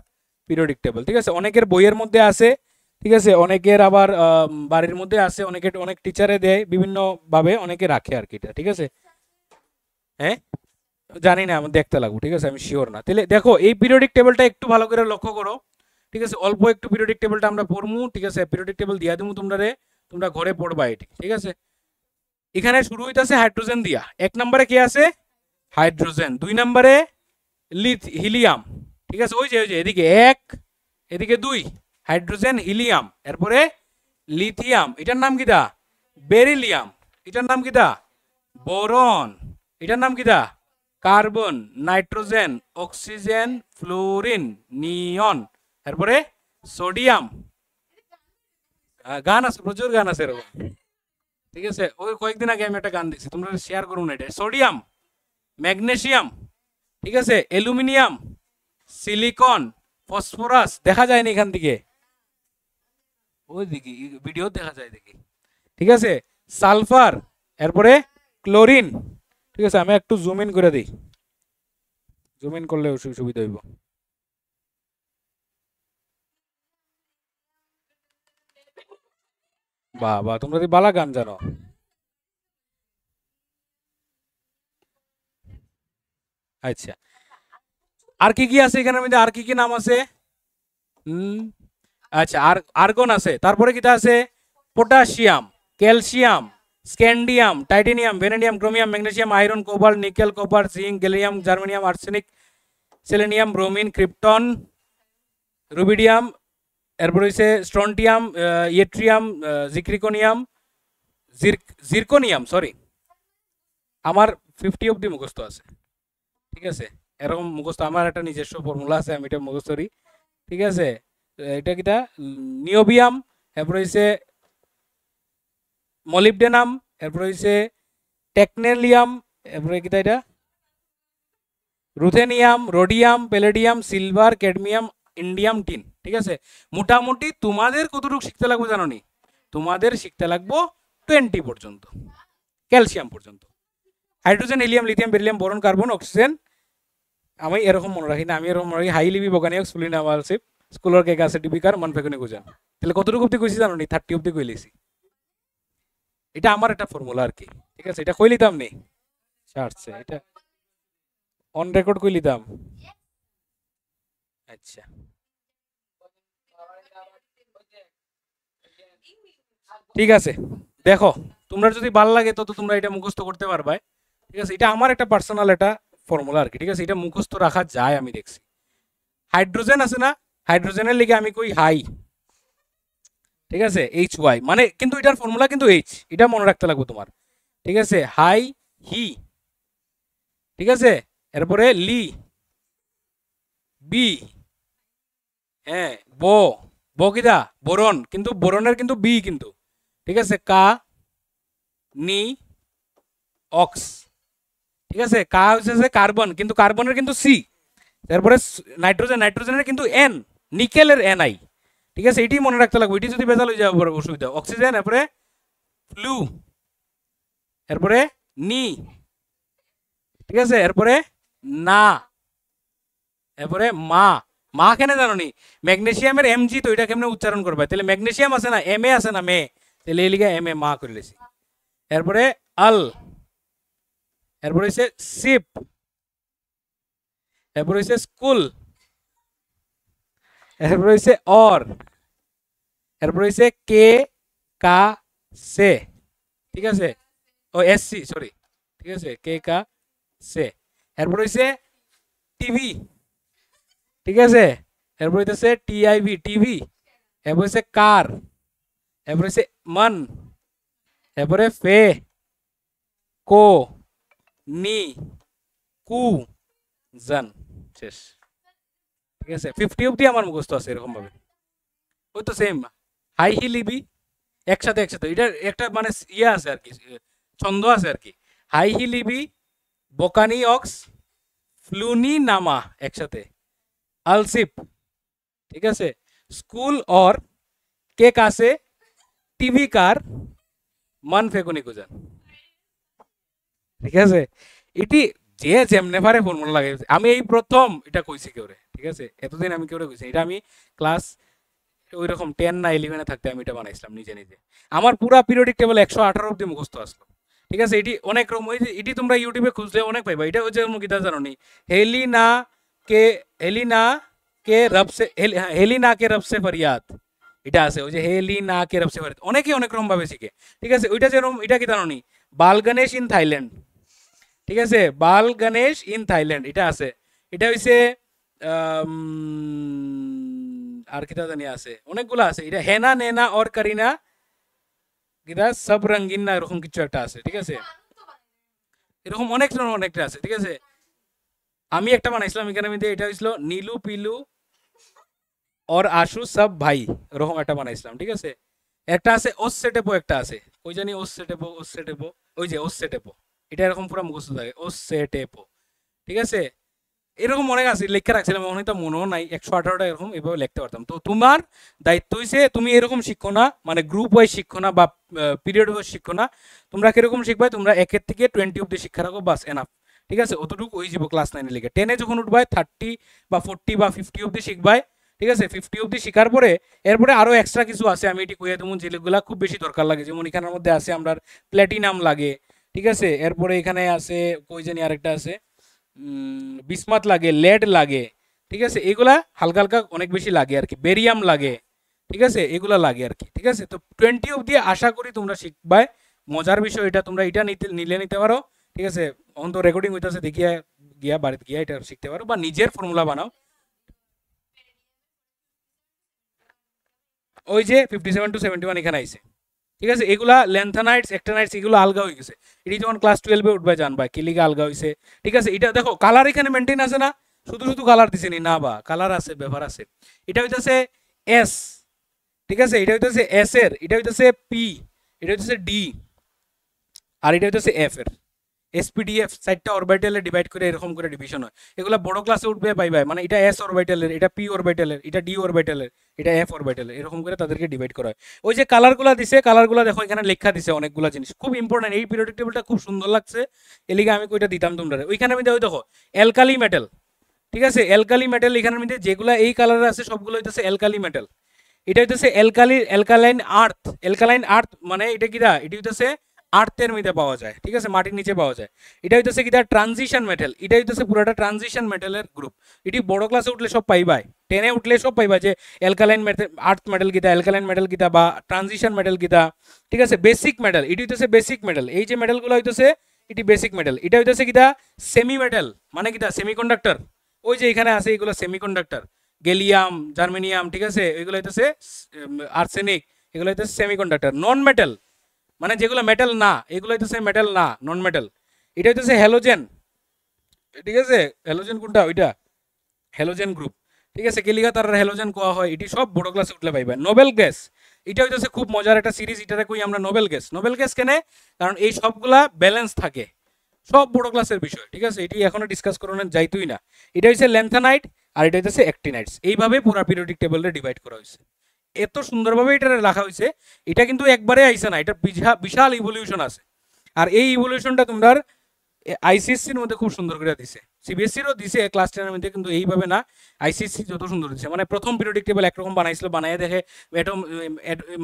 Speaker 1: periodic table, ঠিক আছে। অনেকের বইয়ের মধ্যে আছে, ঠিক আছে, অনেকের আবার বাড়ির মধ্যে আছে, অনেক টিচারে দেয় বিভিন্ন ভাবে, অনেকে রাখে আর কি, ঠিক আছে। হ্যাঁ, জানি না, আমি দেখতে লাগবো, ঠিক আছে, আমি শিওর না। তাহলে দেখো এই পিরিয়ডিক টেবিলটা একটু ভালো করে লক্ষ্য করো, ঠিক আছে। অল্প একটু পিরিয়ডিক টেবিলটা আমরা পড়মু, ঠিক আছে। পিরিয়ডিক টেবিল দিয়া দিমু তোমরা ঘরে পড়বা এটি, ঠিক আছে। এখানে শুরু হইতাছে হাইড্রোজেন দিয়া। 1 নম্বরে কি আছে? হাইড্রোজেন। 2 নম্বরে হিলিয়াম, ঠিক আছে। ওই যে এদিকে 1, এদিকে 2, হাইড্রোজেন, হিলিয়াম। এরপরে লিথিয়াম, এটার নাম কিটা? বেরিলিয়াম। এটার নাম কিটা? বোরন। এটার নাম কিটা? কার্বন, নাইট্রোজেন, অক্সিজেন, ফ্লোরিন, নিয়ন। এরপরে সোডিয়াম। গান আছে, প্রচুর গান আছে এরকম, ঠিক আছে। ওই কয়েকদিন আগে আমি একটা গান দেখছি, তোমরা শেয়ার করুন এটা। সোডিয়াম, ম্যাগনেসিয়াম, ঠিক আছে, অ্যালুমিনিয়াম, সিলিকন, ফসফরাস। দেখা যায় না এখান থেকে, ওই দিকে ভিডিও দেখা যায় দেখি, ঠিক আছে। সালফার, এরপরে ক্লোরিন, ঠিক আছে। আমি একটু জুম ইন করে দিই, জুম ইন করলে সুবিধা হইব। বাহ, তোমরা তো বালা গান জানো। আচ্ছা, আর কি কি আছে এখানের মধ্যে? আর কি কি নাম আছে? আচ্ছা, আর্গন আছে। তারপরে কিটা আছে? Potassium, calcium, scandium, titanium, vanadium, chromium, magnesium, iron, cobalt, nickel, copper, zinc, gallium, germanium, arsenic, selenium, bromine, krypton, rubidium. এরপর হচ্ছে স্ট্রন্টিয়াম, ইয়েট্রিয়াম, জিক্রিকোনিয়াম, জিরকোনিয়াম, সরি, আমার 50 অব্দি মুখস্থ আছে, ঠিক আছে। এরকম মুখস্থ আমার একটা নিজস্ব ফর্মুলা আছে, আমি এটা মুখস্থ করি, ঠিক আছে। এটা কিটা? নিওবিয়াম। এরপর হচ্ছে মলিবডেনাম। এরপর হচ্ছে টেকনেলিয়াম। এরপরে কিটা? এটা ruthenium, rhodium, প্যালেডিয়াম, silver, cadmium, indium, tin, ঠিক আছে। মোটামুটি তোমাদের কতটুকু শিখতে লাগবে জানো নি? তোমাদের শিখতে লাগবো 20 পর্যন্ত, ক্যালসিয়াম পর্যন্ত। Hydrogen, helium, lithium, beryllium, boron, carbon, oxygen. আমি এরকম মনে রাখি না, আমি এরকম মনে রাখি হাইলিবি, বোগানিয়াক্স, ফুলিনামালসিপ, স্কুলের কে কাছে টিভি কার মান ফেকুনি গুজান তাহলে কতটুকু অব্দি কইছি জানো নি 30 অব্দি কই লিছি এটা আমার একটা ফর্মুলা আর কি ঠিক আছে এটা কই লিতাম নি ছাড়ছে এটা অন রেকর্ড কই লিতাম আচ্ছা ঠিক আছে দেখো তোমরা যদি ভালো লাগে তো তোমরা এটা মুখস্থ করতে পারবা ঠিক আছে এটা আমার একটা পার্সোনাল একটা ফর্মুলা আর কি ঠিক আছে এটা মুখস্থ রাখা যায় আমি দেখছি হাইড্রোজেন আছে না হাইড্রোজেনের লিগে আমি কই হাই ঠিক আছে এইচ ওয়াই মানে কিন্তু এটার ফর্মুলা কিন্তু এইচ এটা মনে রাখতে লাগবে তোমার ঠিক আছে হাই হি ঠিক আছে এরপরে লি বি হ্যাঁ বো কিদা বোরন কিন্তু বোরনের কিন্তু বি কিন্তু ঠিক আছে কা নি অক্স ঠিক আছে কা হচ্ছে কার্বন কিন্তু কার্বনের কিন্তু সি তারপরে নাইট্রোজেনের কিন্তু এন নিকেলের এন আই ঠিক আছে এটি মনে রাখতে লাগবে এটি যদি বেজাল হয়ে যাবে অসুবিধা অক্সিজেন এরপরে ফ্লু এরপরে নি ঠিক আছে এরপরে না এরপরে মা কেন জানো নি ম্যাগনেসিয়ামের এমজি তো এটা কেমনে উচ্চারণ করবে তাহলে ম্যাগনেসিয়াম আছে না এম এ আছে না মে তাহলে এই লিগে এম এ মা করে লেছি এরপরে আল এরপরে হচ্ছে শিপ এরপরে হচ্ছে স্কুল এরপরে হচ্ছে অর এরপরে হচ্ছে কে কা সে ঠিক আছে ও এস সি সরি ঠিক আছে কে কা সে এরপরে হচ্ছে টিভি ঠিক আছে এরপরে হচ্ছে টিআইভি টিভি এরপরে হচ্ছে কার এরপরে হচ্ছে মান এরপরে ফে কো নি কু জান শেষ ঠিক আছে 50 অবধি আমার মুখস্থ আছে এরকম ভাবে ওই তো সেম হাই হি লিবি একসাথে এটা একটা মানে ইয়ে আছে আর কি ছন্দ আছে আর কি হাই হি লিবি বোকানি অক্স ফ্লুনি নামা একসাথে আলসিপ ঠিক আছে স্কুল অর কে কাছে টিভি কার মান ফেকুনি গুজান ঠিক আছে এটি যে যেমনে পারে ফর্মুলা লাগে আমি এই প্রথম এটা কইছি কেউরে ঠিক আছে এতদিন আমি কেউরে কইছি এটা আমি ক্লাস ওই রকম 10 না 11 থাকতে আমি এটা বানাইছিলাম নিজে আমার পুরো পিরিয়ডিক টেবল 118 অবধি মুখস্থ আসলো ঠিক আছে এটি অনেক রকম ওই এটি তোমরা ইউটিউবে খুঁজলে অনেক পাইবা এটা হচ্ছে কিতা জানো নি হেলিনা কে রব সে ফরিয়াদ এটা আছে ওই যে হেলিনা কে রব সে ফরিয়াদ অনেকে অনেক রকম ভাবে শিখে ঠিক আছে ওইটা যেরকম এটা কি জানো নি বাল গণেশ ইন থাইল্যান্ড ঠিক আছে বাল গণেশ ইন থাইল্যান্ড এটা আছে এটা হইছে আর কিতা জানি আছে অনেকগুলো আছে এটা হেনা নেনা और करीना কিতা সব রঙিন না এরকম কিছু একটা আছে ঠিক আছে এরকম অনেকটা আছে ঠিক আছে আমি একটা বানাইছিলাম এখানে মধ্যে এটা হইছিল নীলু পিলু और আশু সব ভাই এরকম একটা বানাইছিলাম ঠিক আছে একটা আছে ওসসেটেপো একটা আছে কই জানি ওসসেটেপো ওই যে ওসসেটেপো এটা এরকম পুরো মুখস্থ থাকে ওসসেটেপো ঠিক আছে এরকম অনেক আছে লেখা রাখছিলাম অনেকটা মনেও নাই 118টা এরকম এভাবে লিখতে পারতাম তো তোমার দায়িত্ব হইছে তুমি এরকম শিখো না মানে গ্রুপ ওয়াইজ শিখো না বা পিরিয়ড ওয়াইজ শিখো না তোমরা কিরকম শিখবে তোমরা 1 থেকে 20 অবধি শিক্ষা রাখো বাস এনাফ ঠিক আছে অতটুকু হয়ে যাব ক্লাস 9 এ লিখে 10 এ যখন উঠবাই 30 বা 40 বা 50 অবধি শিখবাই ঠিক আছে 50 অবধি শিখার পরে এরপরে আরো এক্সট্রা কিছু আছে আমি এটি কইয়া দেবো যেগুলা খুব বেশি দরকার লাগে যেমন এখানের মধ্যে আছে আমরা প্ল্যাটিনাম লাগে ঠিক আছে এরপরে এখানে আছে কই জানি আরেকটা আছে বিসমাত লাগে লেড লাগে ঠিক আছে এগুলা হালকা হালকা অনেক বেশি লাগে আর কি বেরিয়াম লাগে ঠিক আছে এগুলা লাগে আর কি ঠিক আছে তো 20 অবধি আশা করি তোমরা শিখবাই মজার বিষয় এটা তোমরা এটা নিতে পারো ঠিক আছে অন্ত রেকর্ডিং হইতাছে দেখিয়া গিয়া বাড়িতে গিয়া এটা শিখতে পারো বা নিজের ফর্মুলা বানাও ওই যে 57 to 71 এখানে আইছে ঠিক আছে এগুলা ল্যান্থানাইটস অ্যাক্টিনাইটস এগুলো আলগা হয়ে গেছে এটি যখন ক্লাস 12 এ উঠবে জানবা কি লিগে আলগা হইছে ঠিক আছে এটা দেখো কালার এখানে মেইনটেইন আছে না শুধু কালার দিছেনি না বা কালার আছে ব্যবহার আছে এটা হইতাছে এস ঠিক আছে এটা হইতাছে এস এর এটা হইতাছে পি এটা হইতাছে ডি আর এটা হইতাছে এফ এর এসপিডিএফ 4টা অরবিটালে ডিভাইড করে এরকম করে ডিভিশন হয় এগুলা বড় ক্লাসে উঠবে পাইবাই মানে এটা এস অরবিটালের এটা পি অরবিটালের এটা ডি অরবিটালের এটা এফ অরবিটালের এরকম করে তাদেরকে ডিভাইড করা হয় ওই যে কালারগুলো দিছে কালারগুলো দেখো এখানে লেখা দিছে অনেকগুলো জিনিস খুব ইম্পর্টেন্ট এই পিরিয়ডিক টেবিলটা খুব সুন্দর লাগছে এলিগে আমি কইটা দিতাম তোমরা ওইখানে আমি দেখো অ্যালকালি মেটাল ঠিক আছে অ্যালকালি মেটাল এখানের মধ্যে যেগুলো এই কালারে আছে সবগুলো হইতেছে অ্যালকালি মেটাল এটা হইতেছে অ্যালকালাইন আর্থ মানে এটা কিরা এটা হইতেছে আর্থের মধ্যে পাওয়া যায় ঠিক আছে মাটির নিচে পাওয়া যায় এটা হইতেছে কিরা ট্রানজিশন মেটাল এটা হইতেছে পুরোটা ট্রানজিশন মেটালের গ্রুপ এটি বড় ক্লাসে উঠলে সব পাইবাই 10 এ উঠলে সব পাইবা যে অ্যালকালাইন মেটাল আর্থ মেটাল কিতা অ্যালকালাইন মেটাল কিতা বা ট্রানজিশন মেটাল কিতা ঠিক আছে বেসিক মেটাল এটি হইতেছে বেসিক মেটাল এই যে মেটালগুলো হইতেছে এটি বেসিক মেটাল এটা হইতেছে কিতা সেমি মেটাল মানে কিতা সেমিকন্ডাক্টর ওই যে এখানে আছে এগুলো সেমিকন্ডাক্টর গ্যালিয়াম জার্মেনিয়াম ঠিক আছে এগুলো হইতেছে আর্সেনিক এগুলো হইতেছে সেমিকন্ডাক্টর নন মেটাল মানে যেগুলো মেটাল না এগুলো হইতেছে মেটাল না নন মেটাল এটা হইতেছে হ্যালোজেন ঠিক আছে হ্যালোজেন কোনটা ওইটা হ্যালোজেন গ্রুপ ঠিক আছে কেলিগা তার হ্যালোজেন কোয়া হয় এটি সব বড় ক্লাসে উঠলে পাইবা নোবেল গ্যাস এটা হইতেছে খুব মজার একটা সিরিজ এটারে কই আমরা নোবেল গ্যাস কেনে কারণ এই সবগুলা ব্যালেন্স থাকে সব বড় ক্লাসের বিষয় ঠিক আছে এটি এখনো ডিসকাস করানো যাইতোই না এটা হচ্ছে ল্যান্থানাইট আর এটা হচ্ছে অ্যাক্টিনাইটস এইভাবে পুরো পিরিয়ডিক টেবলটা ডিভাইড করা হয়েছে এত সুন্দরভাবে এটা রাখা হয়েছে এটা কিন্তু একবারে আইছে না এটা বিশাল ইভলিউশন আছে আর এই ইভলিউশনটা তোমরা আইসিএসসির মধ্যে খুব সুন্দর করে দিছে সিবিএসসিরও দিছে ক্লাস 10 এর মধ্যে কিন্তু এইভাবে না আইসিএসসি যত সুন্দর দিছে মানে প্রথম পিরিয়ডিক টেবল একরকম বানাইছিল বানায় দেখে এটম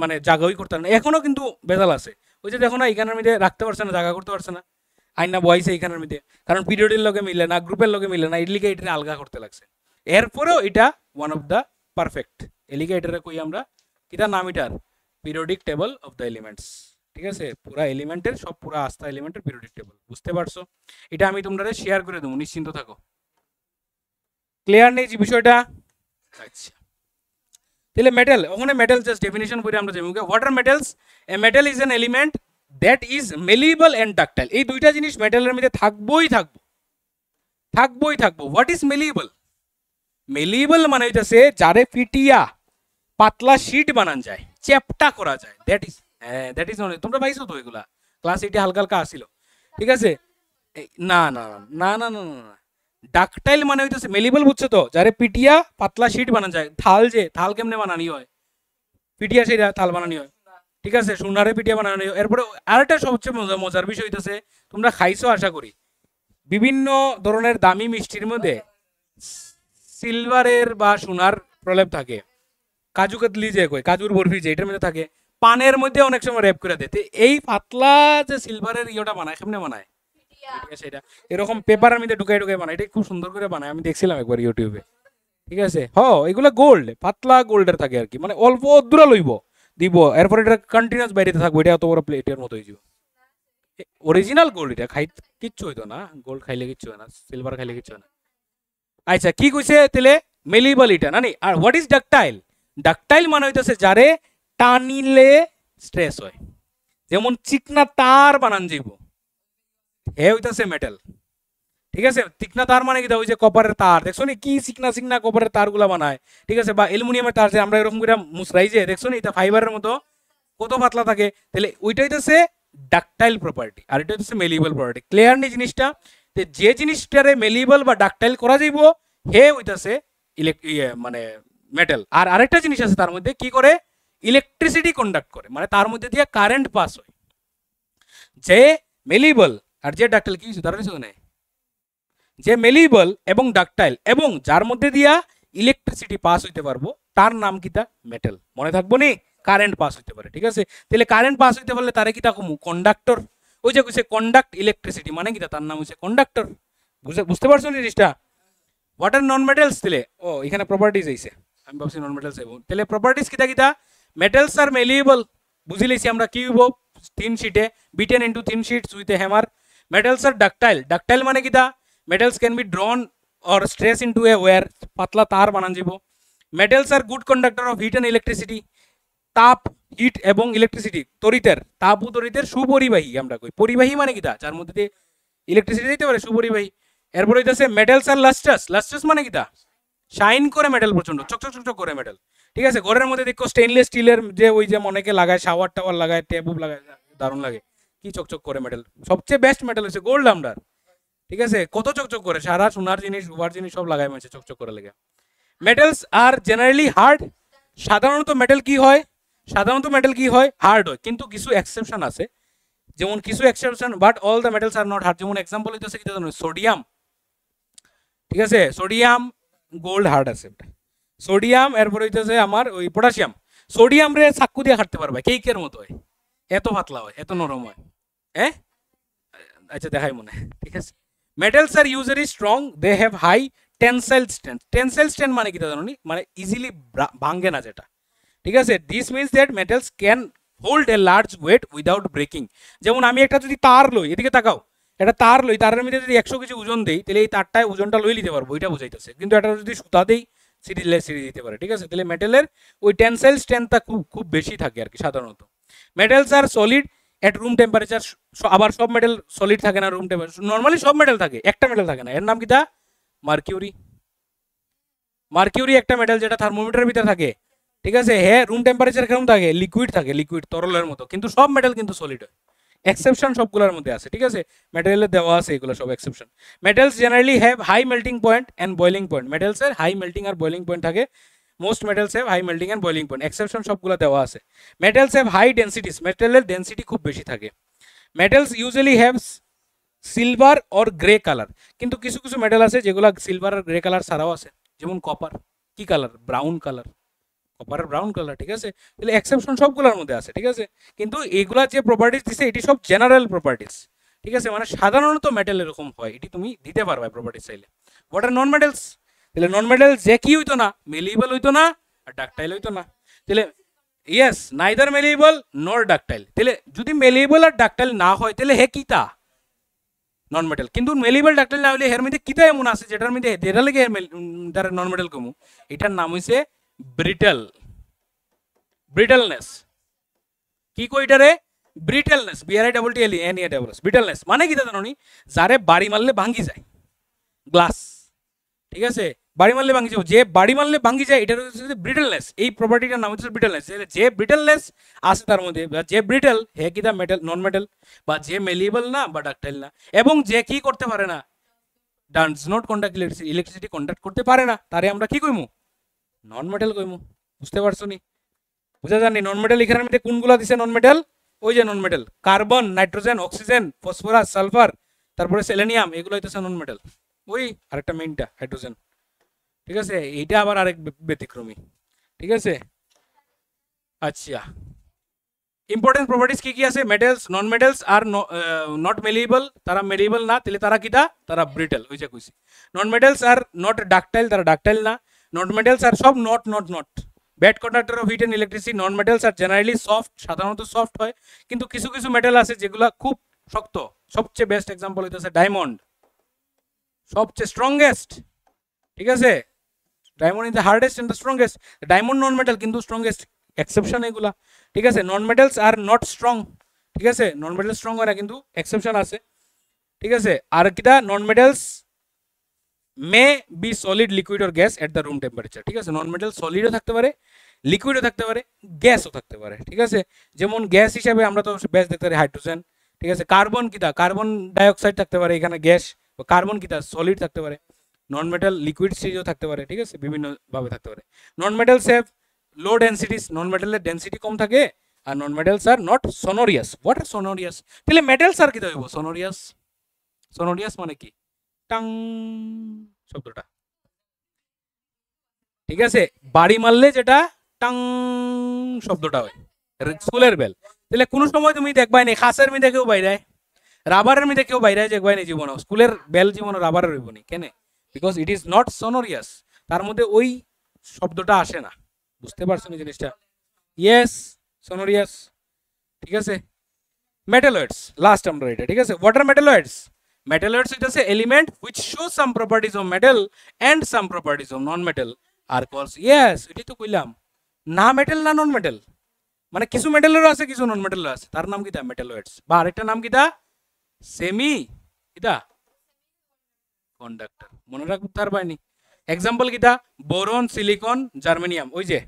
Speaker 1: মানে জায়গাই করতে না এখনো কিন্তু বেজাল আছে ওই যে দেখো না এখানের মধ্যে রাখতে পারছে না জায়গা করতে পারছে না আইনা বয়সে এইখানের মধ্যে কারণ পিরিয়ডের লগে মিলে না গ্রুপের লগে মিলে না এলিগে এটা আলগা করতে লাগছে এরপরেও এটা ওয়ান অফ দ্য পারফেক্ট এলিগে এটারে কই আমরা কিটা নাম এটার periodic table of the elements ঠিক আছে পুরা এলিমেন্টের সব পুরা আস্থা এলিমেন্টের পিরিয়ডিক টেবল বুঝতে পারছো এটা আমি তোমরা শেয়ার করে দেবো নিশ্চিন্ত থাকো ক্লিয়ার নেই যে বিষয়টা আচ্ছা তাহলে মেটাল ওখানে মেটাল জাস্ট ডেফিনিশন করে আমরা যাবো what are metals a metal is an element that is malleable and ductile এই দুইটা জিনিস মেটালের মধ্যে থাকবোই থাকবো হোয়াট ইজ মেলিয়েবল মানে হইতাছে যারে পিটিয়া পাতলা শীট বানান যায় চ্যাপটা করা যায় দ্যাট ইজ তোমরা পাইছো তো এগুলা ক্লাস 8 হালকা হালকা আসিল ঠিক আছে না না না না না না ডাকটাইল মানে হইতাছে মেলিয়েবল বুঝছো তো যারে পিটিয়া পাতলা শীট বানান যায় থাল কেমনে বানানি হয় পিটিয়া সেটা থাল বানানি হয় ঠিক আছে সোনারে পিটিয়া বানানো এরপরে আরেকটা সবচেয়ে মজার বিষয় হইতাছে তোমরা খাইছো আশা করি বিভিন্ন ধরনের দামি মিষ্টির মধ্যে সিলভারের বা সোনার প্রলেপ থাকে কাজু কাতলি যে কই কাজুর বরফি যে এটার মধ্যে থাকে পানের মধ্যে অনেক সময় র্যাপ করে দেয় এই পাতলা যে সিলভারের ইয়েটা বানায় কেমনে বানায় সেটা এরকম পেপারের মধ্যে ঢুকাই বানায় এটা খুব সুন্দর করে বানায় আমি দেখছিলাম একবার ইউটিউবে ঠিক আছে এগুলো গোল্ড পাতলা গোল্ডের থাকে আর কি মানে অল্প দূরা লইব দিব এরপর এটা কন্টিনিউয়াস বাইরে থাকবো এটা এত বড় প্লেটের মতো হয়ে যাব অরিজিনাল গোল্ড এটা খাই কিচ্ছু হইতো না গোল্ড খাইলে কিচ্ছু হয় না সিলভার খাইলে কিচ্ছু হয় না আচ্ছা কি কইছে তাহলে মেলিয়েবল এটা না আর হোয়াট ইজ ডাকটাইল মানে হইতেছে যারে টানিলে স্ট্রেস হয় যেমন চিকনা তার বানান যাইব হে হইতেছে মেটাল ঠিক আছে চিকনা তার মানে কি ওই যে কপারের তার দেখছো নি কি চিকনা কপারের তারগুলা বানায় ঠিক আছে বা অ্যালুমিনিয়ামের তার যে আমরা এরকম করে মুসরাই যে দেখছো নি এটা ফাইবারের মতো কত পাতলা থাকে তাহলে ওইটা হইতেছে ডাকটাইল প্রপার্টি আর এটা হচ্ছে মেলিয়েবল প্রপার্টি ক্লিয়ার নি জিনিসটা যে জিনিসটারে মেলিয়েবল বা ডাকটাইল করা যাইব হে হইতেছে মানে মেটাল আর আরেকটা জিনিস আছে তার মধ্যে কি করে ইলেকট্রিসিটি কন্ডাক্ট করে মানে তার মধ্যে দিয়ে কারেন্ট পাস হয় যে মেলিয়েবল আর যে ডাকটাইল কি তার কিছু নেই যে মেলিয়েবল এবং ডাকটাইল এবং যার মধ্যে দিয়া ইলেকট্রিসিটি পাস হইতে পারবো তার নাম কিটা মেটাল মনে থাকবো নি কারেন্ট পাস হইতে পারে ঠিক আছে তাহলে কারেন্ট পাস হইতে পারলে তারে কিটা কমু কন্ডাক্টর ওই যে কইছে কন্ডাক্ট ইলেকট্রিসিটি মানে কিটা তার নাম হইছে কন্ডাক্টর বুঝতে পারছো জিনিসটা হোয়াট আর নন মেটালস দিলে এখানে প্রপার্টিজ আইছে আমি ভাবছি নন মেটালস আইবো তাহলে প্রপার্টিজ কিটা মেটালস আর মেলিয়েবল বুঝি লইছি আমরা কি হইব তিন শীটে বিটেন ইনটু তিন sheets with a hammer metals are ductile মানে কিটা metals can be drawn or stressed into a wire patla tar banan jibo metals are good conductor of heat and electricity তাপ হিট এবং electricity তড়িতের তাপ ও তড়িতের সুপরিবাহী আমরা কই পরিবাহী মানে কিটা যার মধ্যে দিয়ে ইলেকট্রিসিটি দিতে পারে সুপরিবাহী এরপর হইতাছে মেটালস আর লাস্টার্স মানে কিটা শাইন করে মেটাল প্রচন্ড চকচক করে মেটাল ঠিক আছে ঘরের মধ্যে দেখো স্টেইনলেস স্টিলের যে ওই যে অনেকে লাগায় শাওয়ার টাওয়ার লাগায় ট্যাপ লাগায় দারুণ লাগে কি চকচক করে মেটাল সবচেয়ে বেস্ট মেটাল হচ্ছে গোল্ড আমরা ঠিক আছে কত চকচক করে সারা সোনার জিনিস রূপার জিনিস সব লাগায় মানে চকচক করে লাগে মেটালস আর জেনারেলি হার্ড সাধারণত মেটাল কি হয় হার্ড হয় কিন্তু কিছু এক্সেপশন আছে যেমন কিছু exception but all the metals are not hard যেমন एग्जांपल হইতাছে কি জানো সোডিয়াম ঠিক আছে সোডিয়াম গোল্ড হার্ড আছে সোডিয়াম এরপর হইতেছে আমার ওই পটাশিয়াম সোডিয়াম রে চাক্কু দিয়ে কাটতে পারবে কেকের মতো হয় এত পাতলা হয় এত নরম হয় হ্যাঁ আচ্ছা দেখাই মনে ঠিক আছে metals are usually strong they have high tensile strength মানে কি জানো নি মানে ইজিলি ভাঙে না যেটা ঠিক আছে this means that metals can hold a large weight without breaking যেমন আমি একটা যদি তার লই এদিকে তাকাও এটা তার লই তারের মধ্যে যদি 100 কেজি ওজন দেই তাহলে এই তারটায় ওজনটা লই নিতে পারবো এটা বুঝাইতেছে কিন্তু এটা যদি সুতা দেই সিঁড়ি দিতে পারে ঠিক আছে তাহলে মেটালের ওই টেনসাইল স্ট্রেন্থটা খুব খুব বেশি থাকে আর কি সাধারণত মেটালস আর সলিড এট রুম টেম্পারেচার আবার সব মেটাল সলিড থাকে না রুম টেম্পারেচার নর্মালি সব মেটাল থাকে একটা মেটাল থাকে না এর নাম কি তা মার্কিউরি একটা মেটাল যেটা থার্মোমিটারের ভিতরে থাকে ঠিক আছে হ্যাঁ রুম টেম্পারেচার কেমন থাকে লিকুইড তরলের মতো কিন্তু সব মেটাল কিন্তু সলিড হয় এক্সেপশন সবগুলোর মধ্যে আছে ঠিক আছে মেটেরিয়ালে দেওয়া আছে এগুলো সব exception metals generally have high melting point and boiling point মেটালসের হাই মেল্টিং আর বয়লিং পয়েন্ট থাকে most metals have high melting and boiling point exception সবগুলো দেওয়া আছে মেটালস হ্যাভ হাই ডেন্সিটিস মেটালের ডেন্সিটি খুব বেশি থাকে metals usually have silver or grey colour কিন্তু কিছু কিছু মেটাল আছে যেগুলো সিলভার আর গ্রে কালার ছাড়াও আছে যেমন কপার কি কালার ব্রাউন কালার কপারের ব্রাউন কালার ঠিক আছে তাহলে এক্সেপশন সবগুলোর মধ্যে আছে ঠিক আছে কিন্তু এগুলা যে প্রপার্টিস দিছে এটি সব জেনারেল প্রপার্টিস ঠিক আছে মানে সাধারণত মেটাল এরকম হয় এটি তুমি দিতে পারবে প্রপার্টিস চাইলে হোয়াট আর নন মেটালস তাহলে নন মেটাল যে কি হইতো না মেলিয়েবল হইতো না আর ডাকটাইল হইতো না তাহলে ইয়েস নাইদার মেলিয়েবল নর ডাকটাইল তাহলে যদি মেলিয়েবল আর ডাকটাইল না হয় তাহলে হে কিতা নন মেটাল কিন্তু মেলিয়েবল ডাকটাইল না হলে এর মধ্যে কিতা এমন আছে যেটার মধ্যে যেটা লেগে নন মেটাল কমু এটার নাম হইছে ব্রিটলনেস কি কইটারে ব্রিটলনেস ব্রিটলনেস মানে কি জানো নি যারে বাড়ি মারলে ভাঙ্গি যায় গ্লাস ঠিক আছে বাড়ি মারলে ভাঙ্গি যায় যে বাড়ি মারলে ভাঙ্গি যায় এটার হচ্ছে ব্রিটলনেস এই প্রপার্টিটার নাম হচ্ছে ব্রিটলনেস যে ব্রিটলনেস আছে তার মধ্যে যে ব্রিটল হে কি দা মেটাল নন মেটাল বা যে মেলিয়েবল না বা ডাকটাইল না এবং যে কি করতে পারে না does not conduct electricity conduct করতে পারে না তারে আমরা কি কইমু নন মেটাল কইমু বুঝতে পারছো নি বুঝা জানি নন মেটাল এখানের মধ্যে কোনগুলো দিছে নন মেটাল ওই যে নন metal carbon nitrogen oxygen phosphorus sulphur তারপরে সেলেনিয়াম এগুলো হইতেছে নন মেটাল ওই আরেকটা মেইনটা হাইড্রোজেন ঠিক আছে এইটা আবার আরেক ব্যতিক্রমী ঠিক আছে আচ্ছা ইম্পর্টেন্ট প্রপার্টিজ কি কি আছে metals non metals are not malleable তারা মেলিয়েবল না তাহলে তারা কিটা তারা ব্রিটল ওই যে কইছি non metals are not ductile তারা ডাকটাইল না নট মেটালস আর সব not bad conductor of heat and electricity non metals are generally soft সাধারণত সফট হয় কিন্তু কিছু কিছু মেটাল আছে যেগুলো খুব শক্ত সবচেয়ে বেস্ট এক্সাম্পল হইতেছে ডায়মন্ড সবচেয়ে স্ট্রংগেস্ট ঠিক আছে diamond is the hardest and the strongest diamond non metal কিন্তু স্ট্রংগেস্ট এক্সেপশন এগুলা ঠিক আছে non metals are not strong ঠিক আছে নন মেটাল স্ট্রং হয় না কিন্তু এক্সেপশন আছে ঠিক আছে আর কিটা non metals may be solid liquid or gas at the room temperature ঠিক আছে নন মেটাল সলিডও থাকতে পারে লিকুইডও থাকতে পারে গ্যাসও থাকতে পারে ঠিক আছে যেমন গ্যাস হিসাবে আমরা তো বেশ দেখতে পারি হাইড্রোজেন ঠিক আছে কার্বন কিটা কার্বন ডাইঅক্সাইড থাকতে পারে এখানে গ্যাস কার্বন কিটা সলিড থাকতে পারে নন মেটাল লিকুইড স্টেজও থাকতে পারে ঠিক আছে বিভিন্ন ভাবে থাকতে পারে নন মেটালস হ্যাভ লো ডেনসিটিস নন মেটালের ডেনসিটি কম থাকে আর non metals are not sonorous what are sonorous তাহলে মেটালস আর কি হইব সোনোরিয়াস মানে কি টাং শব্দটা ঠিক আছে বাড়ি মারলে যেটা টাং শব্দটা হয় স্কুলের বেল তাহলে কোনো সময় তুমি দেখবাই নি খাসের মধ্যে কেউ বাইরে রাবারের মধ্যে কেউ বাইরে দেখবাই নি জীবন স্কুলের বেল জীবন রাবারের হইব নি কেন বিকজ ইট ইজ নট সোনোরিয়াস তার মধ্যে ওই শব্দটা আসে না বুঝতে পারছো না জিনিসটা ইয়েস সোনোরিয়াস ঠিক আছে মেটালয়েডস লাস্ট আমরা এটা ঠিক আছে what are metalloids metalloids is an element which shows some properties of metal and some properties of non-metal are called yes এটাই তো কইলাম না মেটাল না নন মেটাল মানে কিছু মেটালেরও আছে কিছু নন মেটালেরও আছে তার নাম কিটা মেটালয়েডস বা আরেকটা নাম কিটা সেমি কিটা কন্ডাক্টর মনে রাখতে পারবানি এক্সাম্পল কিটা বোরন সিলিকন জার্মেনিয়াম ওই যে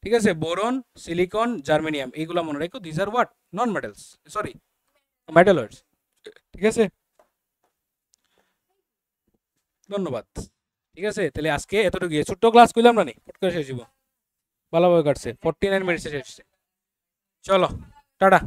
Speaker 1: ঠিক আছে বোরন সিলিকন জার্মেনিয়াম এইগুলা মনে রাখো this are what non metals sorry metalloids ঠিক আছে ধন্যবাদ ঠিক আছে তাহলে আজকে এতটুকু ছোট্ট ক্লাস কইলাম না নি ফট করে শেষ হইব ভালোভাবে কাটছে 49 মিনিট শেষ চলো টাটা